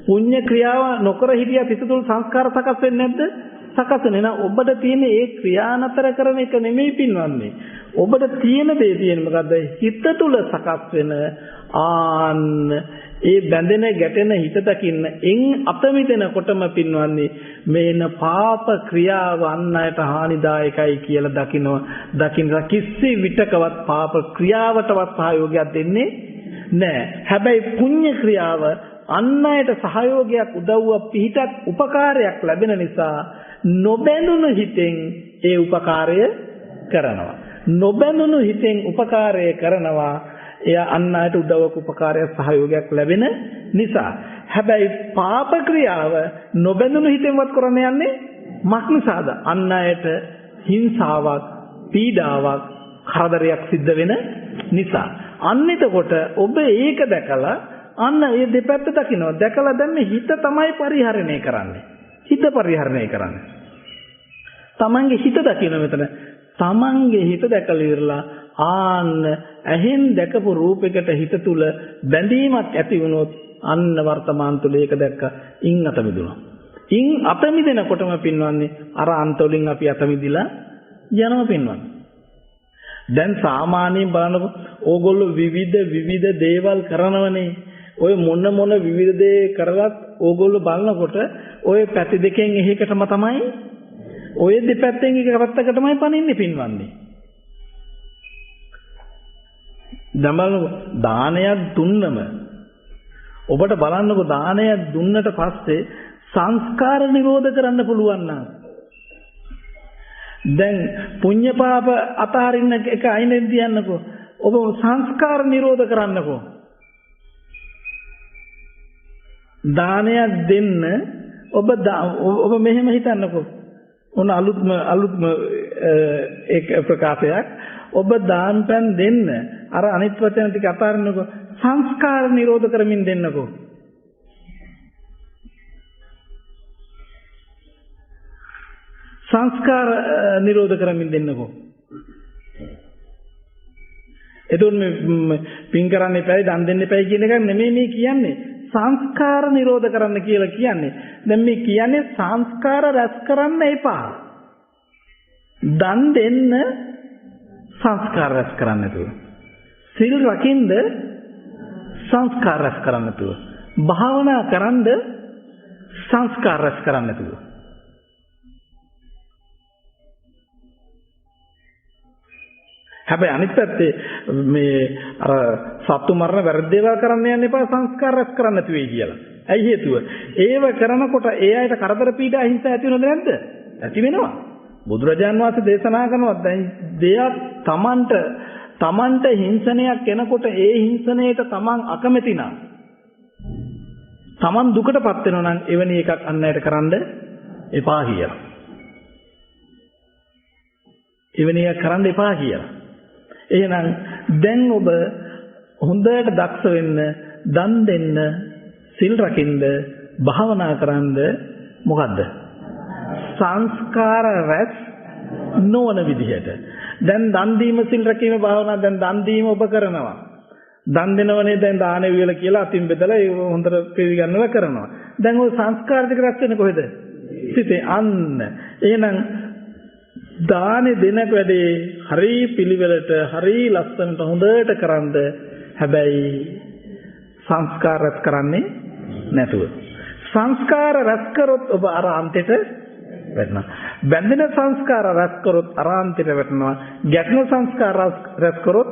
පුණ්‍ය ක්‍රියාව නොකර හිටියත් හිත තුල සංස්කාර සකස් වෙන්නේ නැද්ද? සකස් වෙන. එහෙනම් ඔබට තියෙන ඒ ක්‍රියා නතර කරන එක නෙමෙයි පින්වන්නේ. ඔබට තියෙන දේ තියෙන මොකද්ද? හිත තුල සකස් වෙන ආන්න ඒ බැඳෙන ගැටෙන හිත දකින්න එන් අත මිදෙනකොටම පින්වන්නේ මේන පාප ක්‍රියාව අන් අයට හානිදායකයි කියලා දකින්න කිසි විටකවත් පාප ක්‍රියාවටවත් සහයෝගයක් දෙන්නේ නැහැ. හැබැයි පුණ්‍ය ක්‍රියාව අන් අයට සහයෝගයක් උදව්වක් පිහිටක් උපකාරයක් ලැබෙන නිසා නොබැඳුණු හිතෙන් ඒ උපකාරය කරනවා. නොබැඳුණු හිතෙන් උපකාරය කරනවා. එයා අන් අයට උදව්වක් උපකාරයක් සහයෝගයක් ලැබෙන නිසා. හැබැයි පාප ක්‍රියාව නොබැඳුණු හිතෙන්වත් කරන්න යන්නේ මක් නිසාද? අන් අයට හිංසාවක්, පීඩාවක්, කරදරයක් සිද්ධ වෙන නිසා. අන්න එතකොට ඔබ ඒක දැකලා අන්න ඒ දෙපැත්ත දකිනවා. දැකලා දැන් මේ හිත තමයි පරිහරණය කරන්නේ. හිත පරිහරණය කරන්නේ. තමන්ගේ හිත දකින්න මෙතන. තමන්ගේ හිත දැකලා ඉවරලා ආන්න ඇහෙන් දැකපු රූපයකට හිත තුල බැඳීමක් ඇති වුණොත් අන්න වර්තමාන තුල ඒක දැක්ක ඉන් අත මිදුණා. ඉන් අත මිදෙනකොටම පින්වන්නේ අර අන්තවලින් අපි අත මිදිලා යනවා පින්වන්නේ. දැන් සාමාන්‍යයෙන් බලනකො ඕගොල්ලෝ විවිධ දේවල් කරනවනේ. ඔය මොන විවිධ දේ කරලත් ඕගොල්ලෝ බලනකොට ඔය පැති දෙකෙන් එකකටම තමයි ඔය දෙපැත්තෙන් එක පැත්තකටමයි පනින්නේ පින්වන්නේ. දමලු දානයක් දුන්නම ඔබට බලන්නකො දානයක් දුන්නට පස්සේ සංස්කාර නිරෝධ කරන්න පුළුවන් නම් දැන් පුඤ්ඤ පාප අතහරින්න එක අයිනෙන් තියන්නකො ඔබ සංස්කාර නිරෝධ කරන්නකො දානයක් දෙන්න ඔබ මෙහෙම හිතන්නකො ඔන්න අලුත්ම ඒක ප්‍රකාශයක් ඔබ දාන්පැන් දෙන්න අර අනිත් වචන ටික අතාරින්නකො සංස්කාර නිරෝධ කරමින් දෙන්නකො සංස්කාර නිරෝධ කරමින් දෙන්නකො එතකොට මේ පින් කරන්න එපායි දන් දෙන්න එපායි කියන එක නෙමෙයි මේ කියන්නේ සංස්කාර නිරෝධ කරන්න කියලා කියන්නේ දැන් මේ කියන්නේ සංස්කාර රැස් කරන්න එපා දන් දෙන්න සංස්කාර රැස් කරන්න නැතුව සිල් රකින්න සංස්කාර රැස් කරන්න නැතුව භාවනා කරන්න සංස්කාර රැස් කරන්න නැතුව හැබැයි අනිත් පැත්තේ මේ අර සත්තු මරණ වැරදි දේවල් කරන්න යන්න එපා සංස්කාර රැස් කරන්න නැති වෙයි කියලා. ඇයි හේතුව? ඒව කරනකොට ඒ අයට කරදර පීඩා හිංසා ඇති වෙනවද නැද්ද? ඇති වෙනවා. බුදුරජාන් වහන්සේ දේශනා කරනවා දැන් දෙයක් තමන්ට හිංසනයක් එනකොට ඒ හිංසනයට තමන් අකමැති නම් තමන් දුකටපත් වෙනවා නම් එවැනි එකක් අන් අයට කරන්න එපා කියලා. එවැනි එකක් කරන්න එපා කියලා. එහෙනම් දැන් ඔබ හොඳට දක්ෂ වෙන්න, දන් දෙන්න, සිල් රකින්න, භාවනා කරන්න මොකද්ද? සංස්කාර රැස් නොවන විදිහට. දැන් දන් දීම, සිල් රැකීම, භාවනා දැන් දන් දීම ඔබ කරනවා. දන් දෙනවනේ දැන් දාන වේල කියලා අතින් බෙදලා ඒ හොඳට පිළිගන්නලා කරනවා. දැන් ওই සංස්කාර ටික රැස් වෙන්නේ කොහෙද? සිතේ. අන්න. එහෙනම් දානේ දෙනක වැඩේ හරි පිළිවෙලට හරි ලස්සනට හොඳට කරන්ද හැබැයි සංස්කාර රැස් කරන්නේ නැතුව සංස්කාර රැස් කරොත් ඔබ අර අන්තයට වැටෙනවා බැඳෙන සංස්කාර රැස් කරොත් අර අන්තයට වැටෙනවා ගැටෙන සංස්කාර රැස් කරොත්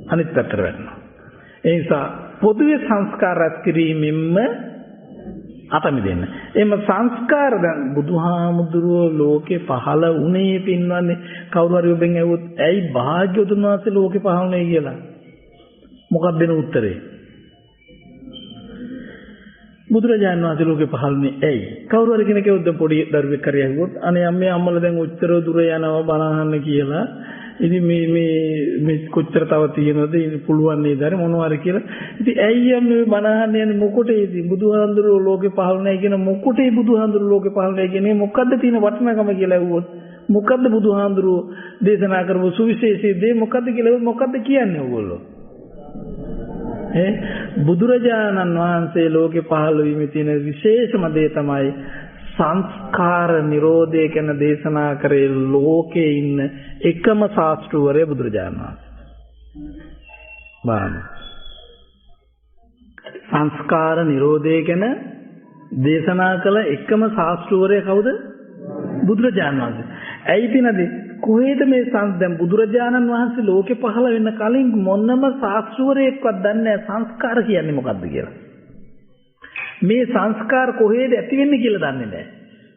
අනිත් පැත්තට වැටෙනවා ඒ නිසා පොදුවේ සංස්කාර රැස් කිරීමෙන්ම අතමිදෙන්න. එහෙම සංස්කාර දැන් බුදුහාමුදුරුවෝ ලෝකේ පහළ වුණේ පින්වන්නේ කවුරු හරි ඔබෙන් ඇහුවොත් ඇයි භාග්‍යවතුන් වහන්සේ ලෝකේ පහළ වුණේ කියලා. මොකක්ද දෙන උත්තරේ? බුදුරජාණන් වහන්සේ ලෝකේ පහළ වුණේ ඇයි? කවුරු හරි කෙනෙක් ඇහුවොත් පොඩි දරුවෙක් හරි ඇහුවොත් අනේ අම්මේ අම්මලා දැන් ඔච්චර දුර යනවා බණ අහන්න කියලා. ඉතින් මේ කොච්චර තව තියෙනවද පුළුවන් නේද අර මොනවා හරි කියලා. ඉතින් ඇයි මේ බණ අහන්න යන්නේ මොකටද? බුදුහාඳුරෝ ලෝකේ පහළ නැහැ කියන මොකටද බුදුහාඳුරෝ ලෝකේ පහළ නැහැ කියන්නේ මොකද්ද තියෙන වටිනාකම කියලා ඇහුවොත් මොකද්ද බුදුහාඳුරෝ දේශනා කරපු සුවිශේෂී දේ මොකද්ද කියලා මොකද්ද කියන්නේ ඕගොල්ලෝ? බුදුරජාණන් වහන්සේ ලෝකේ පහළ වීමේ තියෙන විශේෂම දේ තමයි සංස්කාර නිරෝධය ගැන දේශනා කරේ ලෝකේ ඉන්න එකම ශාස්ත්‍රවරය බුදුරජාණන් වහන්සේ. සංස්කාර නිරෝධය ගැන දේශනා කළ එකම ශාස්ත්‍රවරය කවුද? බුදුරජාණන් වහන්සේ. ඇයි පිනද කොහෙද මේ දැන් බුදුරජාණන් වහන්සේ ලෝකේ පහළ වෙන්න කලින් මොනම ශාස්ත්‍රවරයෙක්වත් දන්නේ නැහැ සංස්කාර කියන්නේ මොකක්ද කියලා. මේ සංස්කාර කොහෙද ඇති වෙන්නේ කියලා දන්නේ නැහැ.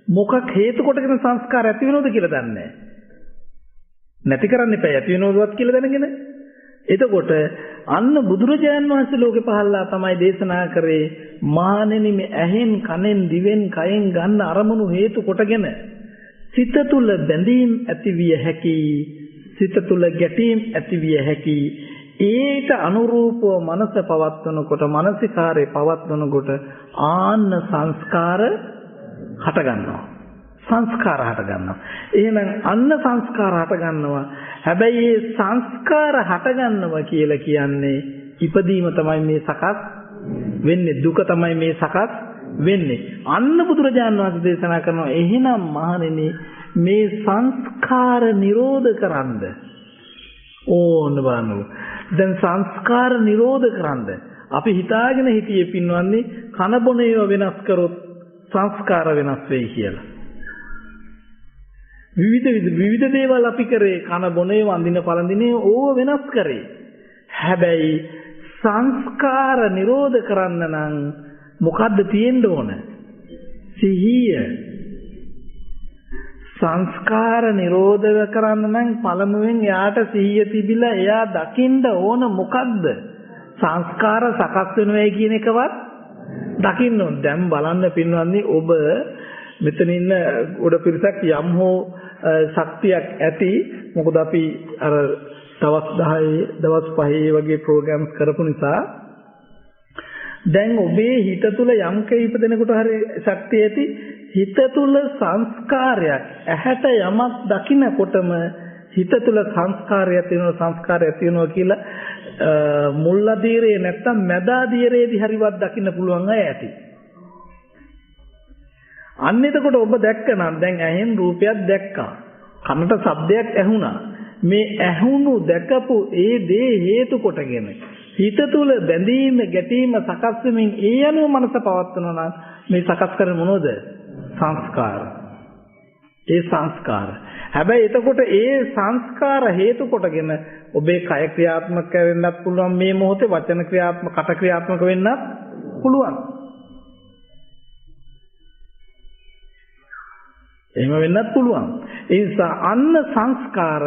මොකක් හේතු කොටගෙන සංස්කාර ඇති වෙනවද කියලා දන්නේ නැහැ. නැති කරන්න එපා ඇති වෙනවදවත් කියලා දැනගෙන. එතකොට අන්න බුදුරජාණන් වහන්සේ ලෝකේ පහළලා තමයි දේශනා කරේ මහණෙනි මේ ඇහෙන් කනෙන් දිවෙන් කයෙන් ගන්න අරමුණු හේතු කොටගෙන සිත තුළ බැඳීම් ඇතිවිය හැකි, සිත තුළ ගැටීම් ඇතිවිය හැකි. ඒට අනුරූපව මනස පවත්වනකොට මානසිකාරේ පවත්වනකොට ආන්න සංස්කාර හට ගන්නවා. සංස්කාර හට ගන්නවා. එහෙනම් අන්න සංස්කාර හට ගන්නවා. හැබැයි මේ සංස්කාර හට ගන්නවා කියලා කියන්නේ ඉපදීම තමයි මේ සකස් වෙන්නේ. දුක තමයි මේ සකස් වෙන්නේ. අන්න බුදුරජාණන් වහන්සේ දේශනා කරනවා එහෙනම් මහණෙනි මේ සංස්කාර නිරෝධ කරන්න ඕන බලන්න. දැන් සංස්කාර නිරෝධ කරන්න අපි හිතාගෙන හිටියේ පින්වන්නේ කන බොන ඒවා වෙනස් කරොත් සංස්කාර වෙනස් වෙයි කියලා. විවිධ දේවල් අපි කරේ කන බොන ඒවා අඳින පළඳිනේ ඕව වෙනස් කරේ. හැබැයි සංස්කාර නිරෝධ කරන්න නම් මොකද්ද තියෙන්න ඕන? සිහිය. සංස්කාර නිරෝධ කරන්න නම් පළමුවෙන් එයාට සිහිය තිබිලා එයා දකින්න ඕන මොකද්ද? සංස්කාර සකස් වෙනවයි කියන එකවත් දකින්න ඕන. දැන් බලන්න පින්වත්නි ඔබ මෙතන ඉන්න උඩ පිරිසක් යම් හෝ ශක්තියක් ඇති. මොකද අපි අර දවස් 10 දවස් 5 වගේ ප්‍රෝග්‍රෑම්ස් කරපු නිසා දැන් ඔබේ හිත තුල යම් කීපදෙනෙකුට හරි ශක්තිය ඇති. හිත තුල සංස්කාරයක් ඇහැට යමක් දකින්නකොටම හිත තුල සංස්කාරයක් තියෙනවා සංස්කාරයක් තියෙනවා කියලා මුල් අධීරේ නැත්තම් මැද අධීරේදී හරිවත් දකින්න පුළුවන් අය ඇති. අන්න එතකොට ඔබ දැක්කනම් දැන් ඇහෙන් රූපයක් දැක්කා. කනට ශබ්දයක් ඇහුණා. මේ ඇහුණු දැකපු ඒ දේ හේතු කොටගෙන හිත තුල බැඳීම ගැටීම සකස් වෙමින් ඒ අනුව මනස පවත්වනවා නම් මේ සකස් කරන්නේ මොනවද? සංස්කාර. ඒ සංස්කාර. හැබැයි එතකොට ඒ සංස්කාර හේතු කොටගෙන ඔබේ කය ක්‍රියාත්මක වෙන්නත් පුළුවන් මේ මොහොතේ වචන ක්‍රියාත්මක කට ක්‍රියාත්මක වෙන්නත් පුළුවන්. එහෙම වෙන්නත් පුළුවන්. ඒ නිසා අන්න සංස්කාර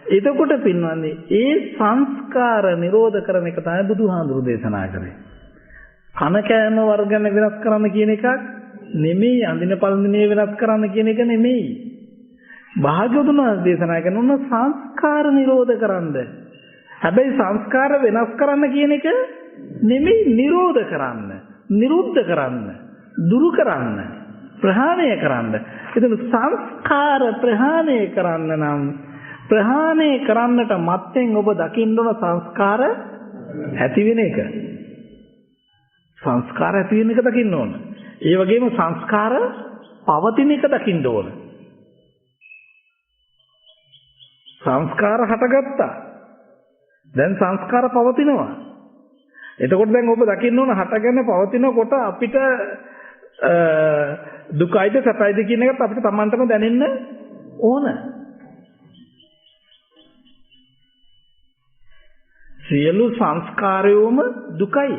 එතකොට පින්වන්නේ ඒ සංස්කාර නිරෝධ කරන එක තමයි බුදුහාඳුරු දේශනා කරේ. කන කෑම වර්ගන වෙනස් කරන්න කියන එකක් නෙමෙයි, අඳින පළඳිනේ වෙනස් කරන්න කියන එක නෙමෙයි. භාග්‍යවතුන් වහන්සේ දේශනා කරන උන සංස්කාර නිරෝධ කරන්න. හැබැයි සංස්කාර වෙනස් කරන්න කියන එක නෙමෙයි, නිරෝධ කරන්න, නිරුද්ධ කරන්න, දුරු කරන්න, ප්‍රහාණය කරන්න. එතන සංස්කාර ප්‍රහාණය කරන්න නම් ප්‍රහාණය කරන්නට මත්තෙන් ඔබ දකින්න ඕන සංස්කාර ඇති වෙන එක. සංස්කාර ඇති වෙන එක දකින්න ඕන. ඒ වගේම සංස්කාර පවතින එක දකින්න ඕන. සංස්කාර හටගත්තා. දැන් සංස්කාර පවතිනවා. එතකොට දැන් ඔබ දකින්න ඕන හටගෙන පවතිනකොට අපිට දුකයිද සැපයිද කියන එකත් අපිට Tamanටම දැනෙන්න ඕන. සියලු සංස්කාරයෝම දුකයි.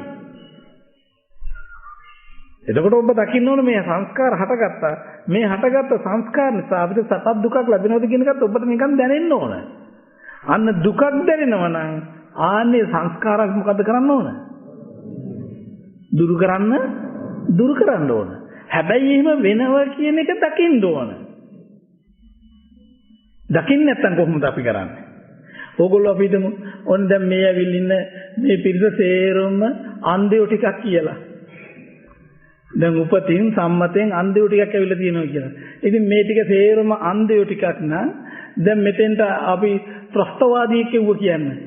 එතකොට ඔබ දකින්න ඕන මේ සංස්කාර හටගත්තා. මේ හටගත්ත සංස්කාර නිසා අපිට සැප දුකක් ලැබෙනවද කියන එකත් ඔබට නිකන් දැනෙන්න ඕන. අන්න දුකක් දැනෙනවා නම් ආන්නේ සංස්කාරයක් මොකද කරන්න ඕන? දුරු කරන්න ඕන. හැබැයි එහෙම වෙනවා කියන එක දකින්න ඕන. දකින්න නැත්නම් කොහොමද අපි කරන්නේ? ඕගොල්ලෝ අපි හිතමු ඔන්න දැන් මේ ඇවිල්ලා ඉන්න මේ පිරිස සේරම අන්ධයෝ ටිකක් කියලා. දැන් උපතින් සම්මතෙන් අන්ධයෝ ටිකක් ඇවිල්ලා තියෙනවා කියලා. ඉතින් මේ ටික තේරම අන්දයෝ ටිකක් නම් දැන් මෙතෙන්ට අපි ත්‍රස්තවාදී කියුව කියන්නේ.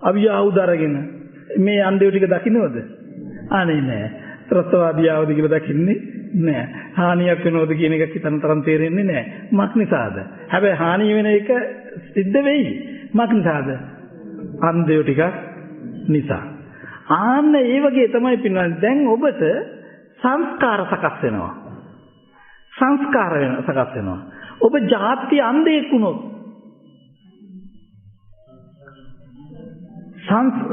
අවියාවුද අරගෙන මේ අන්දයෝ ටික දකින්නවද? අනේ නෑ. ත්‍රස්තවාදී ආවද කියලා දකින්නේ නෑ. හානියක් වෙනවද කියන එක හිතන තරම් තේරෙන්නේ නෑ. මක් නිසාද? හැබැයි හානිය වෙන එක සිද්ධ වෙයි. මක් නිසාද? අන්දයෝ ටික නිසා. ආන්න ඒ වගේ තමයි පින්නන්නේ. දැන් ඔබට සංස්කාර සකස් වෙනවා. සංස්කාර සකස් වෙනවා. ඔබ ජාති අන්ධයෙක් වුණොත්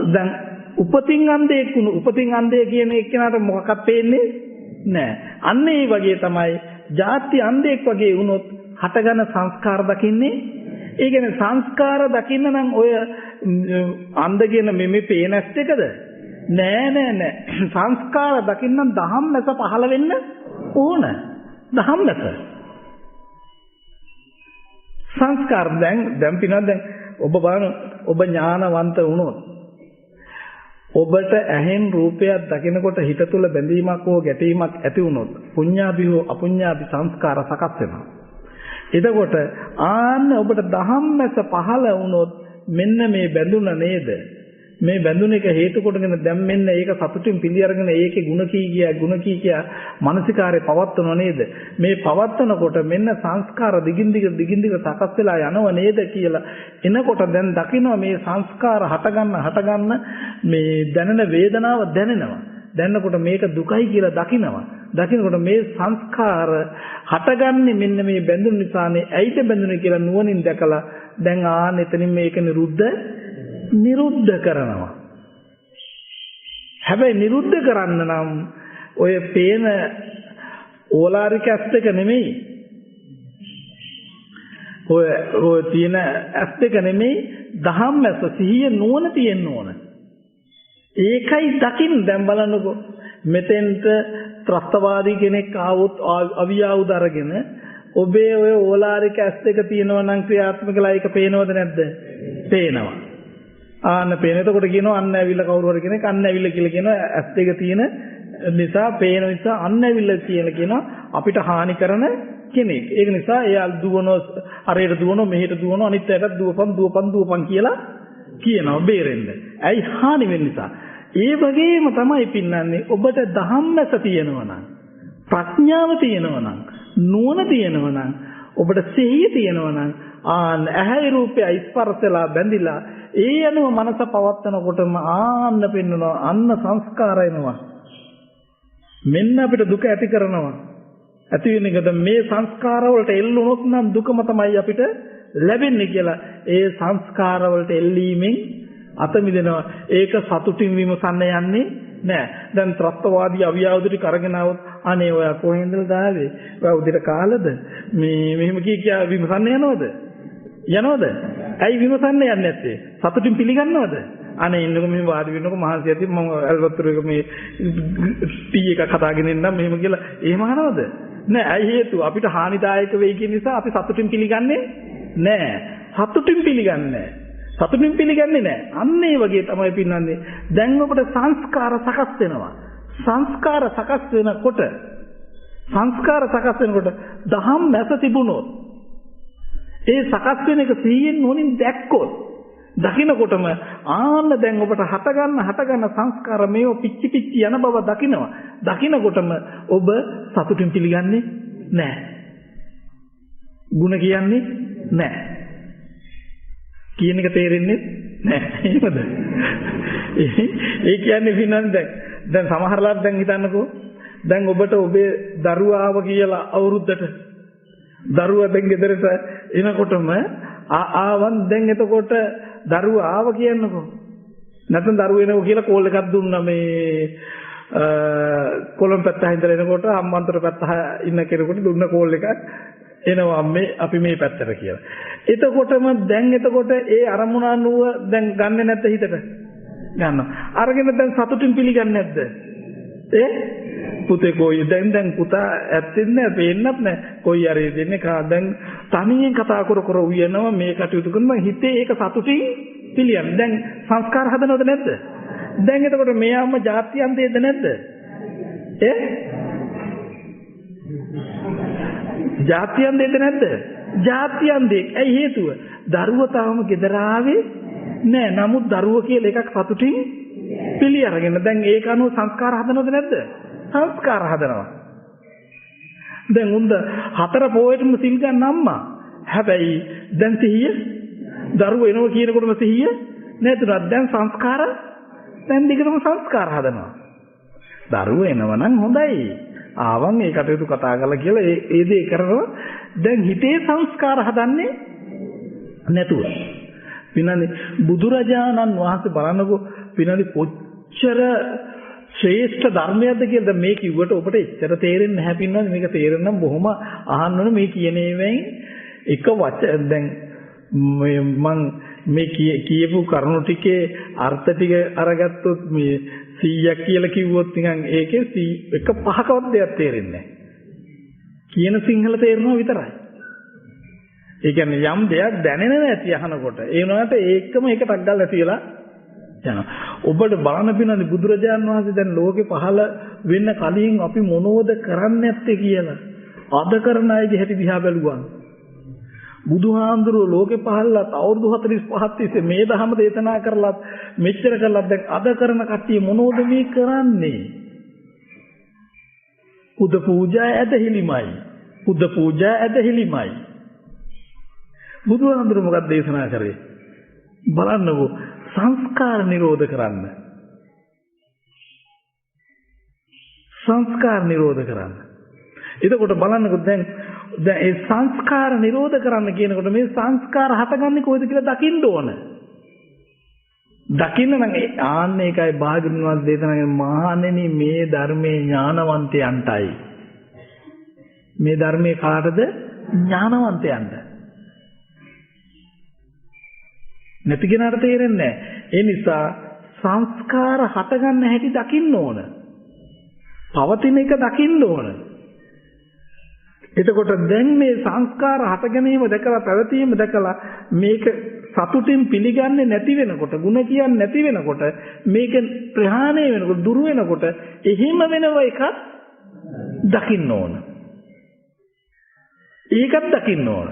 දැන් උපතින් අන්ධයෙක් වුණු උපතින් අන්ධය කියන එක්කෙනාට මොකක්වත් පේන්නේ නැහැ. අන්න ඒ වගේ තමයි ජාති අන්ධයෙක් වගේ වුණොත් හටගන සංස්කාර දකින්නේ. ඒ කියන්නේ සංස්කාර දකින්න නම් ඔය අන්ධ කියන මේ පේනස් එකද? නෑ. සංස්කාර දකින්න ධම්මස පහළ වෙන්න ඕන. ධම්මස සංස්කාර දැන් පිනවද දැන් ඔබ බලන්න ඔබ ඥානවන්ත වුණොත් ඔබට ඇහෙන් රූපයක් දකිනකොට හිත තුළ බැඳීමක් හෝ ගැටීමක් ඇති වුණොත් පුඤ්ඤාභි හෝ අපුඤ්ඤාභි සංස්කාර සකස් වෙනවා. එතකොට ආන්න ඔබට ධම්මස පහළ වුණොත් මෙන්න මේ බැඳුන නේද? මේ බැඳුන එක හේතු කොටගෙන දැන් මෙන්න ඒක සතුටින් පිළි අරගෙන ඒකේ ಗುಣ කී කියා මානසිකාරේ පවත්වනව නේද? මේ පවත්වනකොට මෙන්න සංස්කාර දිගින් දිග සකස් වෙලා යනව නේද කියලා එනකොට දැන් දකින්න මේ සංස්කාර හටගන්න මේ දැනෙන වේදනාව දැනෙනවා. දැනනකොට මේක දුකයි කියලා දකිනවා. දකිනකොට මේ සංස්කාර හටගන්නේ මෙන්න මේ බැඳුන නිසානේ. ඇයිද බැඳුනේ කියලා නුවණින් දැකලා දැන් ආන්න එතනින් මේක නිරුද්ධ කරනවා. හැබැයි නිරුද්ධ කරන්න නම් ඔය පේන ඕලාරික ඇස් දෙක නෙමෙයි. ඔය තියෙන ඇස් දෙක නෙමෙයි ධම්මස සිහිය නුවණ තියෙන්න ඕන. ඒකයි දකින්න දැන් බලන්නකො මෙතෙන්ට ත්‍රස්තවාදී කෙනෙක් ආවොත් අවියාවුද අරගෙන ඔබේ ඔය ඕලාරික ඇස් දෙක තියෙනවා නම් ක්‍රියාත්මකලා ඒක පේනවද නැද්ද? පේනවා. ආන්න පේන. එතකොට කියනවා අන්න ඇවිල්ලා කවුරු හරි කෙනෙක් අන්න ඇවිල්ලා කියලා කියනවා ඇස් දෙක තියෙන නිසා පේන නිසා අන්න ඇවිල්ලා කියලා කියනවා අපිට හානි කරන කෙනෙක්. ඒක නිසා එයා දුවනවා අරයට දුවනවා මෙහෙට දුවනවා අනිත් පැත්තට දුවපන් කියලා කියනවා බේරෙන්න. ඇයි හානි වෙන්න නිසා. ඒ වගේම තමයි පින්නන්නේ ඔබට ධම්මස තියෙනවා නම් ප්‍රඥාව තියෙනවා නම් නුවණ තියෙනවා නම් ඔබට සිහිය තියෙනවා නම් ආන්න ඇහැයි රූපය ස්පර්ශලා බැඳිලා ඒ අනුව මනස පවත්නකොටම ආන්න පෙන්වනවා අන්න සංස්කාර එනවා. මෙන්න අපිට දුක ඇති කරනවා. ඇති වෙන එකද මේ සංස්කාර වලට එල්ලුනොත් නම් දුකම තමයි අපිට ලැබෙන්නේ කියලා. ඒ සංස්කාර වලට එල්ලීමෙන් අත මිදෙනවා. ඒක සතුටින් විමසන්න යන්නේ නෑ. දැන් ත්‍රස්තවාදී අවියාවුදට කරගෙන આવොත් අනේ ඔයා කොහෙන්දද ආවේ? ඔයා උදේට කාලද? මේ මෙහෙම කිය විමසන්න යනවද? ඇයි විමසන්න යන්නේ නැත්තේ? සතුටින් පිළිගන්නවද? අනේ ඉන්නකො මෙහෙම වාඩි වෙන්නකො මහන්සි ඇති මම ඇල්වතුර එක මේ ටී එක කතාගෙන ඉන්නම් මෙහෙම කියලා එහෙම අහනවද? නෑ. ඇයි හේතුව? අපිට හානිදායක වෙයි කියන නිසා අපි සතුටින් පිළිගන්නේ නෑ. සතුටින් පිළිගන්නේ නෑ. අන්න ඒ වගේ තමයි පින්නන්නේ. දැන් ඔබට සංස්කාර සකස් වෙනවා. සංස්කාර සකස් වෙනකොට දහම් මැස තිබුණොත් ඒ සකස් වෙන එක සිහියෙන් නොනින් දැක්කොත් දකින්නකොටම ආන්න දැන් ඔබට හටගන්න සංස්කාර මේව පිච්චි යන බව දකිනවා. දකින්නකොටම ඔබ සතුටින් පිළිගන්නේ නැහැ. ಗುಣ කියන්නේ නැහැ. කියන එක තේරෙන්නේ නැහැ. එහෙමද? ඒ කියන්නේ පින්නන් දැන් සමහරලාට දැන් හිතන්නකෝ දැන් ඔබට ඔබේ දරුවා ආව කියලා අවුරුද්දට දරුවා දැන් ගෙදරට එනකොටම ආවන් දැන් එතකොට දරුවා ආව කියන්නකෝ. නැත්නම් දරුවා එනවා කියලා කෝල් එකක් දුන්නා මේ කොළඹ පැත්ත හින්දලා එනකොට අම්මන්තර පැත්ත ඉන්න කෙනෙකුට දුන්න කෝල් එකක් එනවා මේ අපි මේ පැත්තට කියලා. එතකොටම දැන් ඒ අරමුණ අනුව දැන් ගන්නෙ නැත්te හිතට ගන්නවා. අරගෙන දැන් සතුටින් පිළිගන්නේ නැද්ද? පුතේ කොයි දැන් පුතා ඇත්තෙත් නෑ පේන්නත් නෑ කොයි හරි දෙන්නේ දැන් තනියෙන් කතා කර උයනවා මේ කටයුතු කරනවා හිතේ ඒක සතුටින් පිළියම්. දැන් සංස්කාර හදනවද නැද්ද? දැන් එතකොට මෙයාම જાත්‍යන්තයේද නැද්ද? ජාතියන් දෙද නැද්ද? ජාතියන් දෙක. ඇයි හේතුව? දරුවා තාම ගෙදර ආවේ නෑ. නමුත් දරුවා කියලා එකක් සතුටින් පිළි අරගෙන දැන් ඒක අනුව සංස්කාර හදනවද නැද්ද? සංස්කාර හදනවා. දැන් උන්ද 4 පොයටම සිල් ගන්න අම්මා. හැබැයි දැන් සිහිය දරුවා එනවා කියනකොටම සිහිය නැතුණා. දැන් සංස්කාර දැන් දිගටම සංස්කාර හදනවා. දරුවා එනවා නම් හොඳයි. ආවන් ඒ කටයුතු කතා කරලා කියලා ඒ දේ කරනවා. දැන් හිතේ සංස්කාර හදන්නේ නැතුව. පින්නන්නේ බුදුරජාණන් වහන්සේ බලනකො පින්නන්නේ කොච්චර ශ්‍රේෂ්ඨ ධර්මයක්ද කියලා මේ කිව්වට ඔබට එච්චර තේරෙන්නේ නැහැ පින්නන්නේ. මේක තේරෙන්න බොහොම අහන්න ඕන මේ කියන ඒවායින් එක වචන දැන් මම මේ කියපු කරුණු ටිකේ අර්ථ ටික අරගත්තොත් මේ 100ක් කියලා කිව්වොත් නිකන් ඒකේ 1/5කවත් දෙයක් තේරෙන්නේ නැහැ. කියන සිංහල තේරෙනවා විතරයි. ඒ කියන්නේ යම් දෙයක් දැනෙන්නේ නැති අහනකොට ඒ වුණාට ඒකම එකටක් ගාලා තියලා යනවා. ඔබට බලන්න පින්නන්නේ බුදුරජාණන් වහන්සේ දැන් ලෝකේ පහළ වෙන්න කලින් අපි මොනවද කරන්නේ නැත්තේ කියලා අද කරන අයගේ හැටි දිහා බැලුවා. බුදුහාඳුරෝ ලෝකේ පහළලා අවුරුදු 45ක් තිස්සේ මේ ධර්ම දේශනා කරලත් මෙච්චර කරලත් දැන් අද කරන කට්ටිය මොනවද මේ කරන්නේ? පුද පූජා ඇදහිලිමයි. පුද පූජා ඇදහිලිමයි. බුදුහාඳුරෝ මොකක්ද දේශනා කරේ? බලන්නකෝ සංස්කාර නිරෝධ කරන්න. සංස්කාර නිරෝධ කරන්න. එතකොට බලන්නකෝ දැන් ඒ සංස්කාර නිරෝධ කරන්න කියනකොට මේ සංස්කාර හටගන්නේ කොහෙද කියලා දකින්න ඕන. දකින්න නම් ආන්න ඒකයි භාග්‍යවතුන් වහන්සේ දේශනා කරන මහණෙනි මේ ධර්මයේ ඥානවන්තයන්ටයි. මේ ධර්මයේ කාටද? ඥානවන්තයන්ට. නැති කෙනාට තේරෙන්නේ නැහැ. ඒ නිසා සංස්කාර හටගන්න හැටි දකින්න ඕන. පවතින එක දකින්න ඕන. එතකොට දැන් මේ සංස්කාර හට ගැනීම දැකලා පැවතීම දැකලා මේක සතුටින් පිළිගන්නේ නැති වෙනකොට ಗುಣ කියන්නේ නැති වෙනකොට මේක ප්‍රහාණය වෙනකොට දුරු වෙනකොට එහෙම වෙනව එකක් දකින්න ඕන. ඒකත් දකින්න ඕන.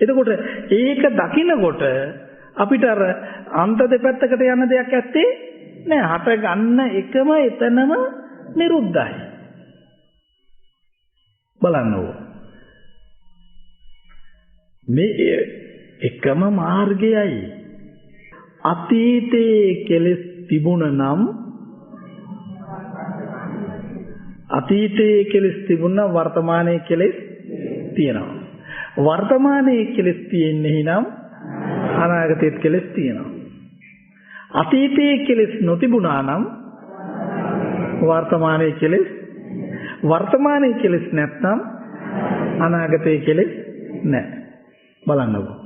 එතකොට ඒක දකිනකොට අපිට අර අන්ත දෙපැත්තකට යන දෙයක් ඇත්තේ නෑ. හට ගන්න එකම එතනම නිරුද්ධයි. බලන්න මේ එකම මාර්ගයයි. අතීතයේ කෙලෙස් තිබුණ නම් අතීතයේ කෙලෙස් තිබුණා වර්තමානයේ කෙලෙස් තියෙනවා. වර්තමානයේ කෙලෙස් තියෙන්නේ නම් අනාගතයේ කෙලෙස් තියෙනවා. අතීතයේ කෙලෙස් නොතිබුණා නම් වර්තමානයේ කෙලෙස් වර්තමානයේ කෙලෙස් නැත්නම් අනාගතයේ කෙලෙස් නැහැ. බලන්නකෝ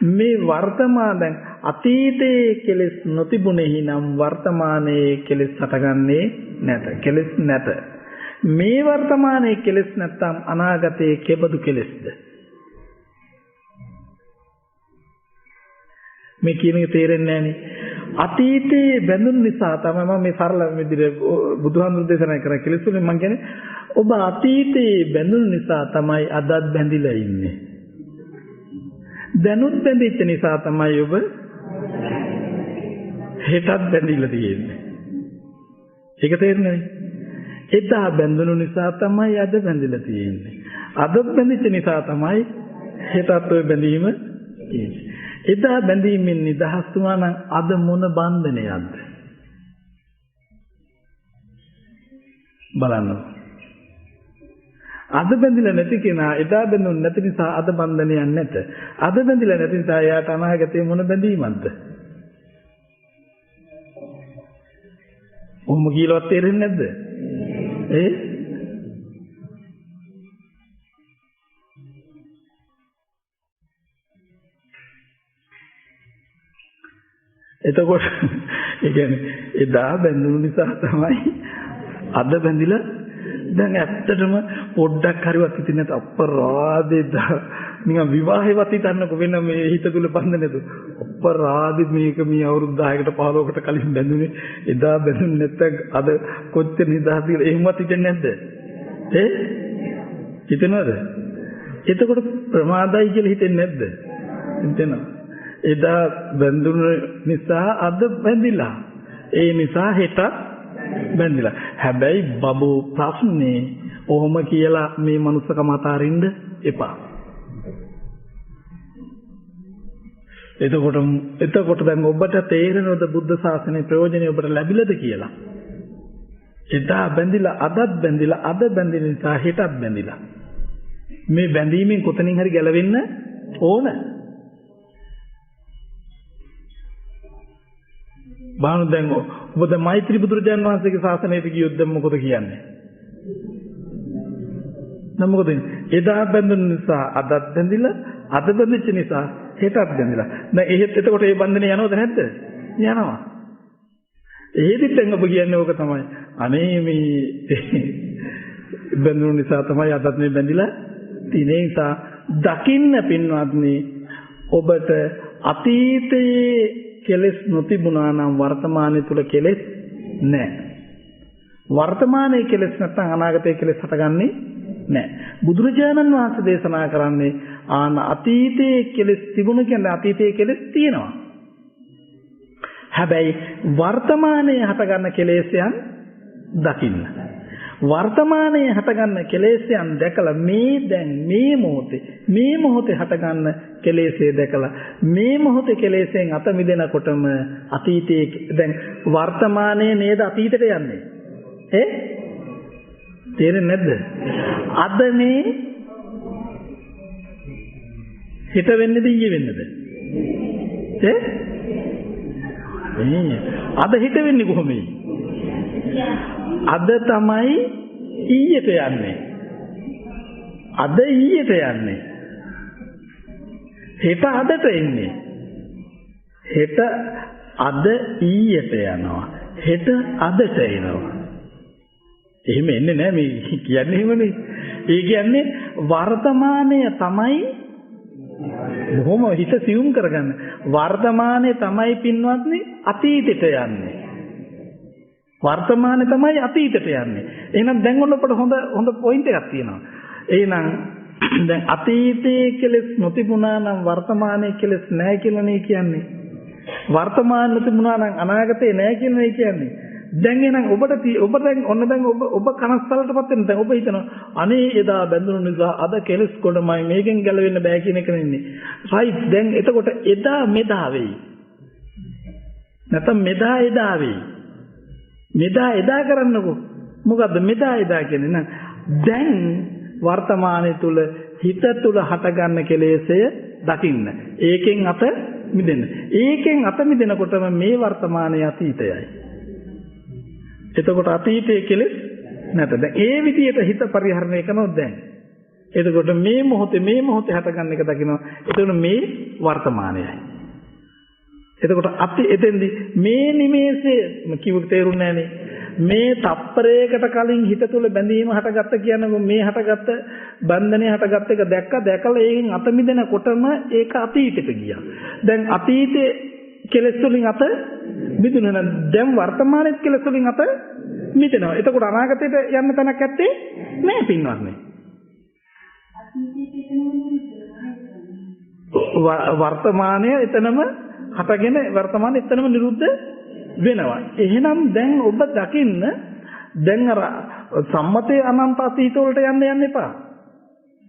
මේ වර්තමාන දැන් අතීතයේ කෙලෙස් නොතිබුණෙහි නම් වර්තමානයේ කෙලෙස් හටගන්නේ නැත. කෙලෙස් නැත. මේ වර්තමානයේ කෙලෙස් නැත්නම් අනාගතයේ කෙබඳු කෙලෙස්ද? මේ කියන එක තේරෙන්නේ නැහනේ. අතීතයේ බැඳුන නිසා තමයි මම මේ සරල විදිහට බුදුහාමුදුරු දේශනා කරන කෙලෙස් වලින් මම කියන්නේ ඔබ අතීතයේ බැඳුන නිසා තමයි අදත් බැඳිලා ඉන්නේ. දැනුත් බැඳිච්ච නිසා තමයි ඔබ හෙටත් බැඳිලා තියෙන්නේ. ඒක තේරෙනවද? එදා බැඳුණු නිසා තමයි අද බැඳිලා තියෙන්නේ. අදත් බැඳිච්ච නිසා තමයි හෙටත් ඔය බැඳීම තියෙන්නේ. එදා බැඳීමෙන් නිදහස් වුණා නම් අද මොන බන්ධනයක්ද? බලන්න. අද බැඳිලා නැති කෙනා එදා බැඳුනේ නැති නිසා අද බන්ධනයක් නැත. අද බැඳිලා නැති නිසා එයාට අනාගතේ මොන බැඳීමක්ද? ඔම්ම කියලාවත් තේරෙන්නේ නැද්ද? එතකොට ඒ කියන්නේ එදා බැඳුණු නිසා තමයි අද බැඳිලා දැන් ඇත්තටම පොඩ්ඩක් හරිවත් හිතෙන්නේ නැත අපරාධෙද නිකන් විවාහේවත් හිතන්නකො වෙන මේ හිත තුල බඳින්නද අපරාධෙ මේක මේ අවුරුදු 10කට 15කට කලින් බැඳුනේ එදා බැඳුනේ නැත්නම් අද කොච්චර නිදහස් කියලා එහෙමවත් හිතෙන්නේ නැද්ද හිතනවද? එතකොට ප්‍රමාදයි කියලා හිතෙන්නේ නැද්ද? හිතෙනවා. එදා බැඳුණු නිසා අද බැඳිලා. ඒ නිසා හෙට බැඳිලා. හැබැයි බබෝ ප්‍රශ්නේ ඔහොම කියලා මේ මනුස්සකම අතාරින්න එපා. එතකොට දැන් ඔබට තේරෙනවද බුද්ධ ශාසනයේ ප්‍රයෝජනෙ ඔබට ලැබිලාද කියලා? එදා බැඳිලා අදත් බැඳිලා අද බැඳින නිසා හෙටත් බැඳිලා. මේ බැඳීමෙන් කොතනින් හරි ගැලවෙන්න ඕන. බාහුව දැන් ඔබ මෛත්‍රී බුදුරජාණන් වහන්සේගේ ශාසනයට ගියොත් දැන් මොකද කියන්නේ? නම් මොකද එදා බැඳුන නිසා අදත් බැඳිලා අද බැඳිච්ච නිසා හෙටත් බැඳිලා. දැන් එහෙත් එතකොට ඒ බන්ධනේ යනවද නැද්ද? යනවා. එහෙදිත් දැන් ඔබ කියන්නේ ඕක තමයි. අනේ මේ බැඳුන නිසා තමයි අදත් මේ බැඳිලා තියෙන නිසා දකින්න පින්වත්නි ඔබට අතීතයේ කෙලෙස් නොතිබුණා නම් වර්තමානයේ තුල කෙලෙස් නැහැ. වර්තමානයේ කෙලෙස් නැත්නම් අනාගතයේ කෙලෙස් හටගන්නේ නැහැ. බුදුරජාණන් වහන්සේ දේශනා කරන්නේ අතීතයේ කෙලෙස් තිබුණ කියන්නේ අතීතයේ කෙලෙස් තියෙනවා. හැබැයි වර්තමානයේ හටගන්න කෙලෙස්යන් දකින්න. වර්තමානයේ හටගන්න කෙලෙස්යන් දැකලා මේ දැන් මේ මොහොතේ හටගන්න කෙලෙස්ය දැකලා මේ මොහොතේ කෙලෙස්යෙන් අත මිදෙනකොටම අතීතයේ දැන් වර්තමානයේ නේද අතීතයට යන්නේ තේරෙන්නේ නැද්ද? අද මේ හිත වෙන්නේද ඊයේ වෙන්නේද? අද හිත වෙන්නේ කොහොමද? අද තමයි ඊයට යන්නේ. අද ඊයට යන්නේ. හෙට අදට එන්නේ. හෙට අද ඊයට යනවා. හෙට අදට එනවා. එහෙම එන්නේ නැහැ මේ කියන්නේ එහෙමනේ. ඒ කියන්නේ වර්තමානය තමයි බොහොම හිත සියුම් කරගන්න. වර්තමානයේ තමයි පින්වත්නි අතීතයට යන්නේ. වර්තමානයේ තමයි අතීතයට යන්නේ. එහෙනම් දැන් ඔන්නකොට හොඳ පොයින්ට් එකක් තියෙනවා. එහෙනම් දැන් අතීතයේ කෙලෙස් නොතිබුණා නම් වර්තමානයේ කෙලෙස් නැහැ කියලා නේ කියන්නේ. වර්තමාන නොතිබුණා නම් අනාගතේ නැහැ කියලා නේ කියන්නේ. දැන් එහෙනම් ඔබ දැන් ඔබ කනස්සලටපත් වෙන දැන් ඔබ හිතනවා අනේ එදා බැඳුණු නිසා අද කෙලස් කොටමයි මේකෙන් ගැලවෙන්න බෑ කියන එක නෙන්නේ. රයිට් දැන් එතකොට එදා මෙදා වෙයි. නැත්නම් මෙදා එදා වෙයි. මෙදා එදා කරන්නකෝ. මොකද්ද මෙදා එදා කියන්නේ නම් දැන් වර්තමානයේ තුල හිත තුල හටගන්න කෙලෙසය දකින්න. ඒකෙන් අත මිදෙන්න. ඒකෙන් අත මිදෙනකොටම මේ වර්තමානයේ අතීතයයි. එතකොට අතීතයේ කෙලෙස් නැත. දැන් ඒ විදිහට හිත පරිහරණය කරනොත් දැන් එතකොට මේ මොහොතේ හටගන්න එක දකිනවා. එතකොට මේ වර්තමානයයි. එතකොට අපි එතෙන්දි මේ නිමේෂයේ කිව්ව තේරුන්නේ නැහනේ. මේ තප්පරයකට කලින් හිත තුළ බැඳීම හටගත්ත කියන්නේ මේ හටගත්ත බන්ධනේ හටගත්ත එක දැකලා ඒකෙන් අත මිදෙනකොටම ඒක අතීතෙට ගියා. දැන් අතීතේ කෙලෙස් වලින් අත මිදුණා නම් දැන් වර්තමානයේ කෙලෙස් වලින් අත මිදෙනවා. එතකොට අනාගතයට යන්න තැනක් ඇත්තේ නෑ පින්වත්නි. වර්තමානයේ එතනම හටගෙන වර්තමානයේ එතනම නිරුද්ධ වෙනවා. එහෙනම් දැන් ඔබ දකින්න දැන් අර සම්මතයේ අනන්ත අතීත වලට යන්න එපා.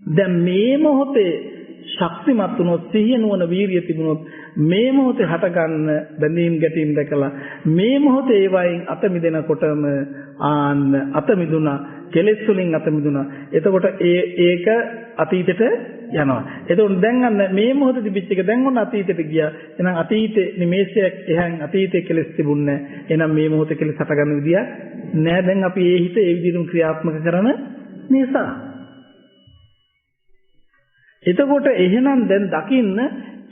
දැන් මේ මොහොතේ ශක්තිමත් වුණොත් සිහිය නුවණ වීරිය තිබුණොත් මේ මොහොතේ හටගන්න බැඳීම් ගැටීම් දැකලා මේ මොහොතේ ඒවයින් අත මිදෙනකොටම අත මිදුණා කෙලෙස් වලින් අත මිදුණා. එතකොට ඒක අතීතයට යනවා. එතකොට දැන් අන්න මේ මොහොතේ තිබිච්ච එක දැන් ඔන්න අතීතයට ගියා. එහෙනම් අතීතේ නිමේෂයක් එහන් අතීතයේ කෙලෙස් තිබුණේ නැහැ. එහෙනම් මේ මොහොතේ කෙලෙස් හටගන්න විදිය නෑ. දැන් අපි ඒ හිත ඒ විදිහටම ක්‍රියාත්මක කරන නිසා. එතකොට එහෙනම් දැන් දකින්න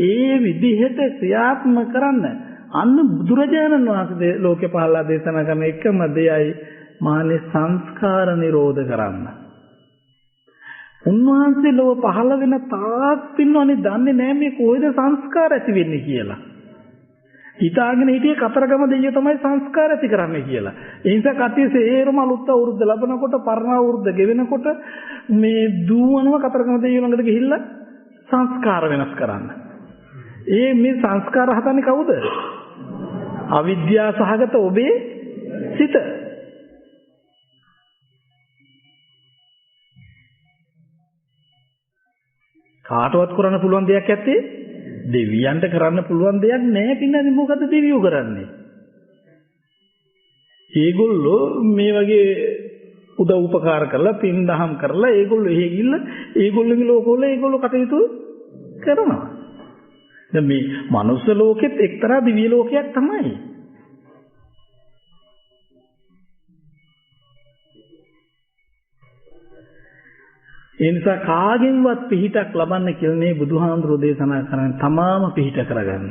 ඒ විදිහට ක්‍රියාත්මක කරන්න අන්න බුදුරජාණන් වහන්සේ ලෝකේ පහළලා දේශනා කරන එකම දෙයයි මානේ සංස්කාර නිරෝධ කරන්න. උන්වහන්සේ ලෝක පහළ වෙන තාක් පින්නවනේ දන්නේ නැහැ මේ කොයිද සංස්කාර ඇති වෙන්නේ කියලා. හිතාගෙන හිටියේ කතරගම දෙයියෝ තමයි සංස්කාර ඇති කරන්නේ කියලා. ඒ නිසා කට්ටිය සේරම අලුත් අවුරුද්ද ලැබනකොට පරණ අවුරුද්ද ගෙවෙනකොට මේ දුවනවා කතරගම දෙයියෝ ළඟට ගිහිල්ලා සංස්කාර වෙනස් කරන්න. මේ සංස්කාර හදන්නේ කවුද? අවිද්‍යාව සහගත ඔබේ සිත. කාටවත් කරන්න පුළුවන් දෙයක් ඇත්තේ දෙවියන්ට කරන්න පුළුවන් දෙයක් නැහැ. පින්නන්නේ මොකද දෙවියෝ කරන්නේ? ඒගොල්ලෝ මේ වගේ උදව් උපකාර කරලා පින් දහම් කරලා ඒගොල්ලෝ එහෙ ගිහිල්ලා ඒගොල්ලෝගේ ලෝකවල ඒගොල්ලෝ කටයුතු කරනවා. දැන් මේ මනුස්ස ලෝකෙත් එක්තරා දිව්‍ය ලෝකයක් තමයි. ඒ නිසා කාගෙන්වත් පිහිටක් ලබන්න කියලා නේ බුදුහාමුදුරෝ දේශනා කරන්නේ. තමාම පිහිට කරගන්න.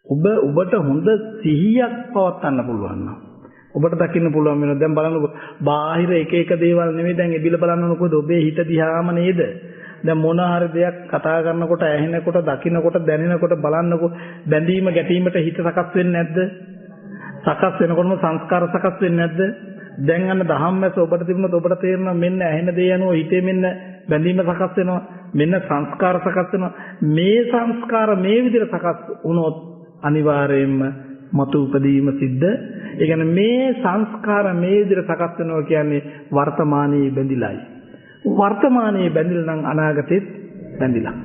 ඔබට හොඳ සිහියක් පවත්වන්න පුළුවන් නම් ඔබට දකින්න පුළුවන් වෙනවා. දැන් බලන්නකො බාහිර එක දේවල් නෙමෙයි දැන් එබිල බලනකොට ඔබේ හිත දිහාම නේද? දැන් මොන හරි දෙයක් කතා කරනකොට ඇහෙනකොට දකින්නකොට දැනෙනකොට බලන්නකො බැඳීම ගැටීමට හිත සකස් වෙන්නේ නැද්ද? සකස් වෙනකොටම සංස්කාර සකස් වෙන්නේ නැද්ද? දැන් අන්න ධම්මැස ඔබට තිබුණොත් ඔබට තේරෙනවා මෙන්න ඇහෙන දේ යනවා හිතේ මෙන්න බැඳීම සකස් වෙනවා මෙන්න සංස්කාර සකස් වෙනවා. මේ සංස්කාර මේ විදිහට සකස් වුණොත් අනිවාර්යයෙන්ම මතු උපදීම සිද්ධ. ඒ කියන්නේ මේ සංස්කාර මේ විදිහට සකස් වෙනවා කියන්නේ වර්තමානයේ බැඳිලායි. වර්තමානයේ බැඳිලා නම් අනාගතෙත් බැඳිලා.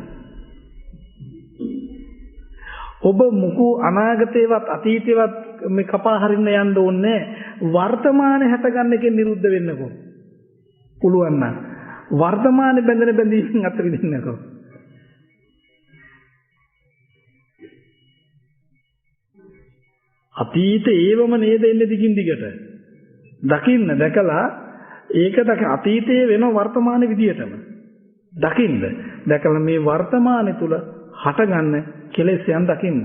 ඔබ මුකු අනාගතේවත් අතීතේවත් මේ කපා හරින්න යන්න ඕනේ. වර්තමානයේ හැටගන්න එකෙන් නිරුද්ධ වෙන්නකෝ. පුළුවන් නම් වර්තමානයේ බැඳෙන බැඳීම් අතර විදින්නකෝ. අතීතේ ඒවම නේද එන්නේ දිගින් දිගට. දකින්න දැකලා ඒක අතීතයේ වෙන වර්තමානයේ විදියටම දකින්න. දැකලා මේ වර්තමානයේ තුල හටගන්න කෙලෙස්යන් දකින්න.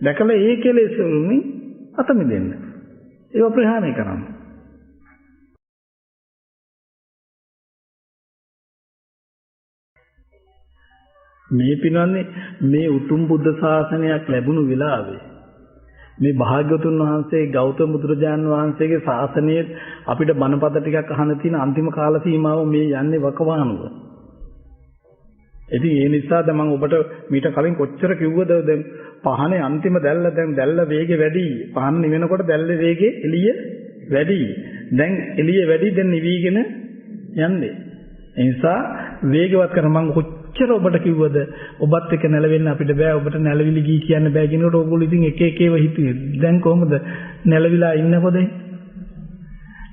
දැකලා ඒ කෙලෙස් වලින් අත මිදෙන්න. ඒව ප්‍රහාණය කරන්න. මේ පිනන්නේ මේ උතුම් බුද්ධ ශාසනයක් ලැබුණු වෙලාවේ මේ භාග්‍යවතුන් වහන්සේ ගෞතම බුදුරජාන් වහන්සේගේ ශාසනයේ අපිට බණපද ටිකක් අහන්න තියෙන අන්තිම කාල සීමාව මේ යන්නේ වකවානුව. ඉතින් ඒ නිසා දැන් මම ඔබට මීට කලින් කොච්චර කිව්වද දැන් පහනේ අන්තිම දැල්ල වේගෙ වැඩි. පහන නිවෙනකොට දැල්ල වේගෙ එළිය වැඩි. දැන් එළිය වැඩි දැන් නිවිගෙන යන්නේ. ඒ නිසා වේගවත් කරන මම කොච්චර ඔබට කිව්වද ඔබත් එක්ක නැලවෙන්න අපිට බෑ. ඔබට නැලවිලි ගී කියන්න බෑ කියනකොට ඕගොල්ලෝ ඉතින් එක ඒව හිතුවේ. දැන් කොහොමද නැලවිලා ඉන්නකොද?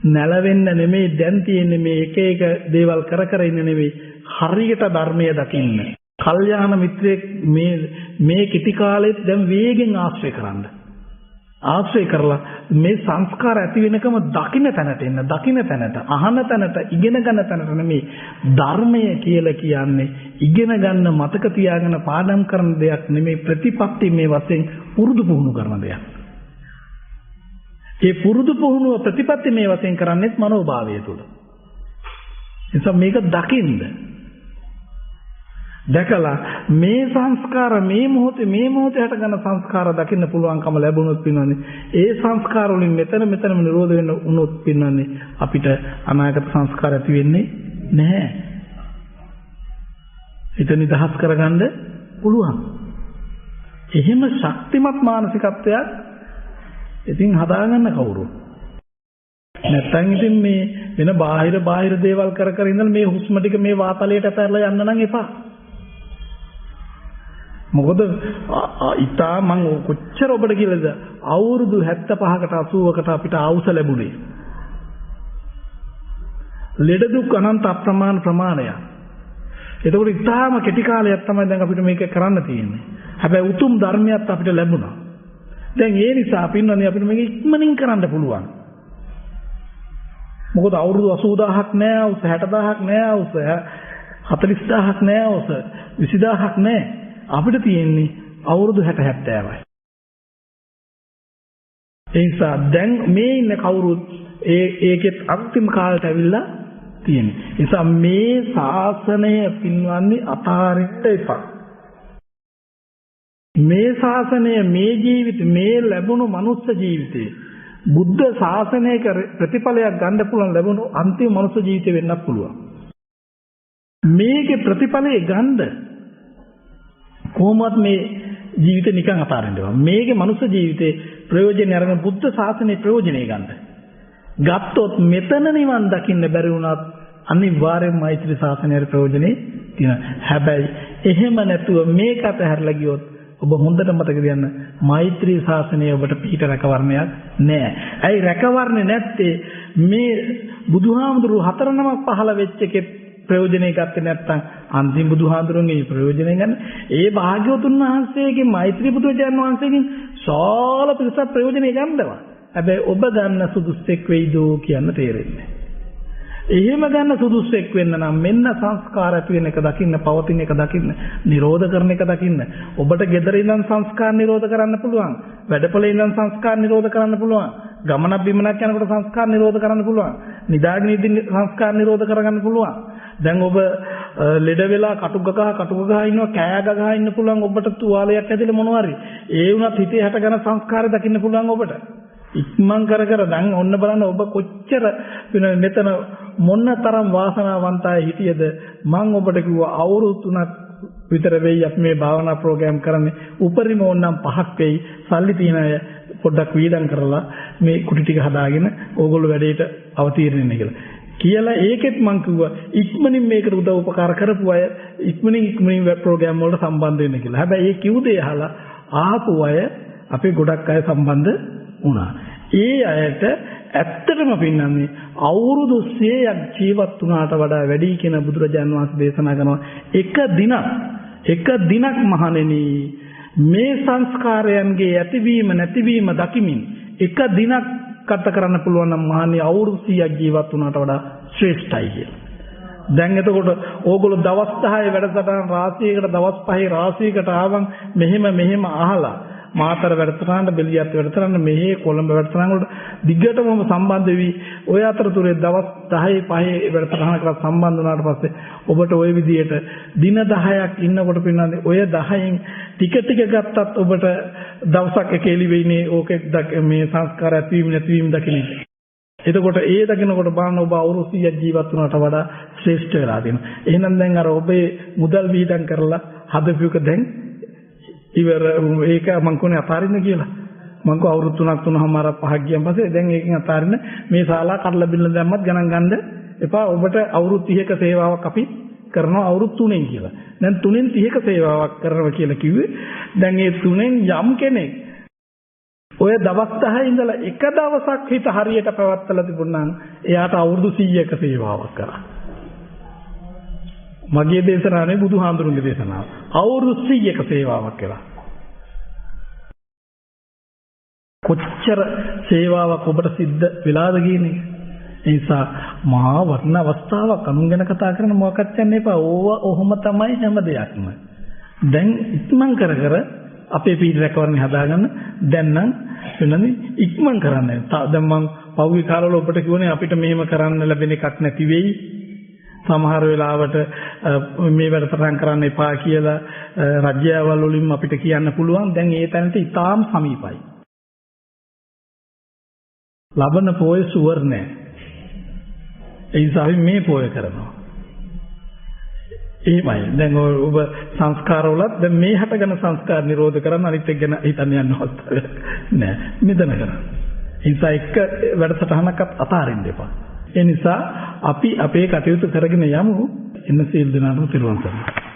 නැලවෙන්න නෙමෙයි දැන් තියෙන්නේ මේ එක දේවල් කර ඉන්න නෙමෙයි. හරියට ධර්මය දකින්න. කල්යාණ මිත්‍රයෙක් මේ කිටි කාලෙත් දැන් වේගෙන් ආශ්‍රය කරන්න. ආශ්‍රය කරලා මේ සංස්කාර ඇති වෙනකම දකින්න තැනට එන්න. දකින්න තැනට, අහන තැනට, ඉගෙන ගන්න තැනට නෙමෙයි. ධර්මය කියලා කියන්නේ ඉගෙන ගන්න, මතක තියාගෙන පාඩම් කරන දෙයක් නෙමෙයි. ප්‍රතිපත්ති මේ වශයෙන් පුරුදු පුහුණු කරන දෙයක්. ඒ පුරුදු පුහුණුව ප්‍රතිපත්ති මේ වශයෙන් කරන්නේත් මනෝභාවය තුල. එතකොට මේක දකින්න. දැකලා මේ සංස්කාර මේ මොහොතේ හටගන්න සංස්කාර දකින්න පුළුවන්කම ලැබුණොත් පින්නන්නේ ඒ සංස්කාර වලින් මෙතනම නිරෝධ වෙන්න උනොත් පින්නන්නේ අපිට අනාගත සංස්කාර ඇති වෙන්නේ නැහැ. හිත නිදහස් කරගන්න පුළුවන්. එහෙම ශක්තිමත් මානසිකත්වයක් ඉතින් හදාගන්න කවුරු? නැත්තම් ඉතින් මේ වෙන බාහිර දේවල් කර ඉඳලා මේ හුස්ම ටික මේ වාතලයට ඇතරලා යන්න නම් එපා. මොකද ඉතා මම කොච්චර ඔබට කියලාද අවුරුදු 75කට 80කට අපිට ආවුස ලැබුණේ. ලෙඩ දුක් අනන්ත අප්‍රමාණ ප්‍රමාණයක්. ඒකෝට ඉතාම කෙටි කාලයක් තමයි දැන් අපිට මේක කරන්න තියෙන්නේ. හැබැයි උතුම් ධර්මයක් අපිට ලැබුණා. දැන් ඒ නිසා පින්නන්නේ අපිට මේක ඉක්මනින් කරන්න පුළුවන්. මොකද අවුරුදු 80000ක් නෑ අවුස 60000ක් නෑ අවුස 40000ක් නෑ අවුස 20000ක් නෑ. අපිට තියෙන්නේ අවුරුදු 60 70යි. ඒ නිසා දැන් මේ ඉන්න කවුරුත් ඒකෙත් අන්තිම කාලයට ඇවිල්ලා තියෙන්නේ. ඒ නිසා මේ ශාසනය පින්වන්නේ අතාරින්න එපා. මේ ශාසනය මේ ජීවිත මේ ලැබුණු මනුස්ස ජීවිතේ බුද්ධ ශාසනයක ප්‍රතිඵලයක් ගන්න පුළුවන් ලැබුණු අන්තිම මනුස්ස ජීවිතේ වෙන්නත් පුළුවන්. මේකේ ප්‍රතිඵලයේ ගන්න කොහොමවත් මේ ජීවිතේ නිකන් අතාරින්න බෑ. මේකේ මනුස්ස ජීවිතේ ප්‍රයෝජනෙ අරගෙන බුද්ධ ශාසනයේ ප්‍රයෝජනෙ ගන්න. ගත්තොත් මෙතන නිවන් දකින්න බැරි වුණත් අනිවාර්යෙන්ම මෛත්‍රී ශාසනයේ ප්‍රයෝජනෙ තියෙනවා. හැබැයි එහෙම නැතුව මේක අතහැරලා ගියොත් ඔබ හොඳට මතක තියන්න මෛත්‍රී ශාසනය ඔබට පිට රැකවරණයක් නෑ. ඇයි රැකවරණේ නැත්තේ? මේ බුදුහාමුදුරු 4 නමක් පහළ වෙච්ච එකේ ප්‍රයෝජනෙ ගත්තේ නැත්නම් අන්තිම බුදුහාමුදුරන්ගේ ප්‍රයෝජනෙ ගන්න. ඒ භාග්‍යවතුන් වහන්සේගේ මෛත්‍රී බුදුරජාණන් වහන්සේගෙන් සාල පිරිසක් ප්‍රයෝජනෙ ගන්නවා. හැබැයි ඔබ ගන්න සුදුස්සෙක් වෙයිදෝ කියන්න තේරෙන්නේ. එහෙම ගන්න සුදුස්සෙක් වෙන්න නම් මෙන්න සංස්කාර ඇති වෙන එක දකින්න, පවතින එක දකින්න, නිරෝධ කරන එක දකින්න. ඔබට gedara ඉඳන් සංස්කාර නිරෝධ කරන්න පුළුවන්. වැඩපොලේ ඉඳන් සංස්කාර නිරෝධ කරන්න පුළුවන්. ගමනක් බිමනක් යනකොට සංස්කාර නිරෝධ කරන්න පුළුවන්. නිදාගෙන ඉඳින් සංස්කාර නිරෝධ කරගන්න පුළුවන්. දැන් ඔබ ලෙඩ වෙලා කටුක ගහ ඉන්නවා, කෑ ගහ ඉන්න පුළුවන්. ඔබට තුවාලයක් ඇදලා මොනවා හරි. ඒ වුණත් හිතේ හැටගෙන සංස්කාරය දකින්න පුළුවන් ඔබට. ඉක්මන් කර දැන් ඔන්න බලන්න ඔබ කොච්චර මෙතන මොන තරම් වාසනාවන්තයි හිටියද. මම ඔබට කිව්වා අවුරුදු 3ක් විතර වෙයි අපි මේ භාවනා ප්‍රෝග්‍රෑම් කරන්නේ. උපරිම ඕනනම් 5ක් වෙයි. සල්ලි තියන අය පොඩ්ඩක් වීදම් කරලා මේ කුටි ටික හදාගෙන ඕගොල්ලෝ වැඩේට අවතීර්ණ වෙන්න කියලා ඒකෙත් මම කිව්වා ඉක්මනින් මේකට උදව් උපකාර කරපු අය ඉක්මනින් වෙබ් ප්‍රෝග්‍රෑම් වලට සම්බන්ධ වෙන්න කියලා. හැබැයි ඒ කිව් දේ අහලා ආපු අය අපි ගොඩක් අය සම්බන්ධ වුණා. ඒ අයට ඇත්තටම පින්නන්නේ අවුරුදු 100ක් ජීවත් වුණාට වඩා වැඩි කියන බුදුරජාන් වහන්සේ දේශනා කරනවා එක දිනක් මහණෙනි මේ සංස්කාරයන්ගේ ඇතිවීම නැතිවීම දකිමින් එක දිනක් ගත කරන්න පුළුවන් නම් මහණෙනි අවුරුදු 100ක් ජීවත් වුණාට වඩා ශ්‍රේෂ්ඨයි කියලා. දැන් එතකොට ඕගොල්ලෝ දවස් 10 වැඩසටහන් රාශියකට දවස් 5 රාශියකට ආවන් මෙහෙම අහලා මාතර වැඩසටහන බෙලියත් වැඩසටහන මෙහි කොළඹ වැඩසටහන වලට දිගටම සම්බන්ධ වෙවි. ඔය අතරතුරේ දවස් 10 5 වැඩසටහනකට සම්බන්ධ වුණාට පස්සේ ඔබට ওই විදියට දින 10ක් ඉන්නකොට පින්නන්නේ ඔය 10න් ටික ගත්තත් ඔබට දවසක් එක එළි වෙන්නේ ඕකේ මේ සංස්කාර ඇතිවීම නැතිවීම දකින්න. එතකොට ඒ දකින්නකොට බලන්න ඔබ අවුරුදු 100ක් ජීවත් වුණාට වඩා ශ්‍රේෂ්ඨ වෙලා තියෙනවා. එහෙනම් දැන් අර ඔබේ මුදල් විහිදම් කරලා හදපුක දැන් ඉවර ඒක මං කොනේ අතාරින්න කියලා. මං කෝ අවුරුදු 3ක් 5ක් ගියන් පස්සේ දැන් ඒකෙන් අතාරින්න මේ ශාලා කඩලා බිල්ල දැම්මත් ගණන් ගන්න එපා. ඔබට අවුරුදු 30ක සේවාවක් අපි කරනවා අවුරුදු 3න් කියලා. දැන් 3න් 30ක සේවාවක් කරනවා කියලා කිව්වේ. දැන් ඒ 3න් යම් කෙනෙක් ඔය දවස් 10 ඉඳලා එක දවසක් හිත හරියට පැවැත්වලා තිබුණා නම් එයාට අවුරුදු 100ක සේවාවක් කරා. මගේ දේශනාවේ බුදුහාඳුරුගේ දේශනාව. අවුරුදු 100ක සේවාවක් කළා. කොච්චර සේවාවක් ඔබට සිද්ධ වෙලාද කියන්නේ. ඒ නිසා මහා වටින අවස්ථාවක් අනුන් ගැන කතා කරන මොකක්වත් යන්න එපා. ඕවා ඔහොම තමයි හැම දෙයක්ම. දැන් ඉක්මන් කර අපේ පීඩ රැකවරණේ හදාගන්න. දැන් නම් වෙනදි ඉක්මන් කරන්න. දැන් මම පෞද්ගලික කාලවල ඔබට කිව්වනේ අපිට මෙහෙම කරන්න ලැබෙන එකක් නැති වෙයි. සමහර වෙලාවට මේ වැඩසටහන් කරන්න එපා කියලා රජ්‍යවල වලින් අපිට කියන්න පුළුවන්. දැන් ඒ තැනට ඉතාම සමීපයි. ලබන පොය සුවර් නෑ. ඒ නිසා මේ පොය කරනවා. එහෙමයි. දැන් ඔබ සංස්කාරවලත් දැන් මේ හටගෙන සංස්කාර නිරෝධ කරන්න අනිත් එක ගැන හිතන්න යන්නවත් නෑ. මෙතන කරන්න. ඒ නිසා එක වැඩසටහනක්වත් අතාරින්න එපා. ඒ නිසා අපි අපේ කටයුතු කරගෙන යමු. එන්න සීල් දනාම පිරුවන් කරනවා.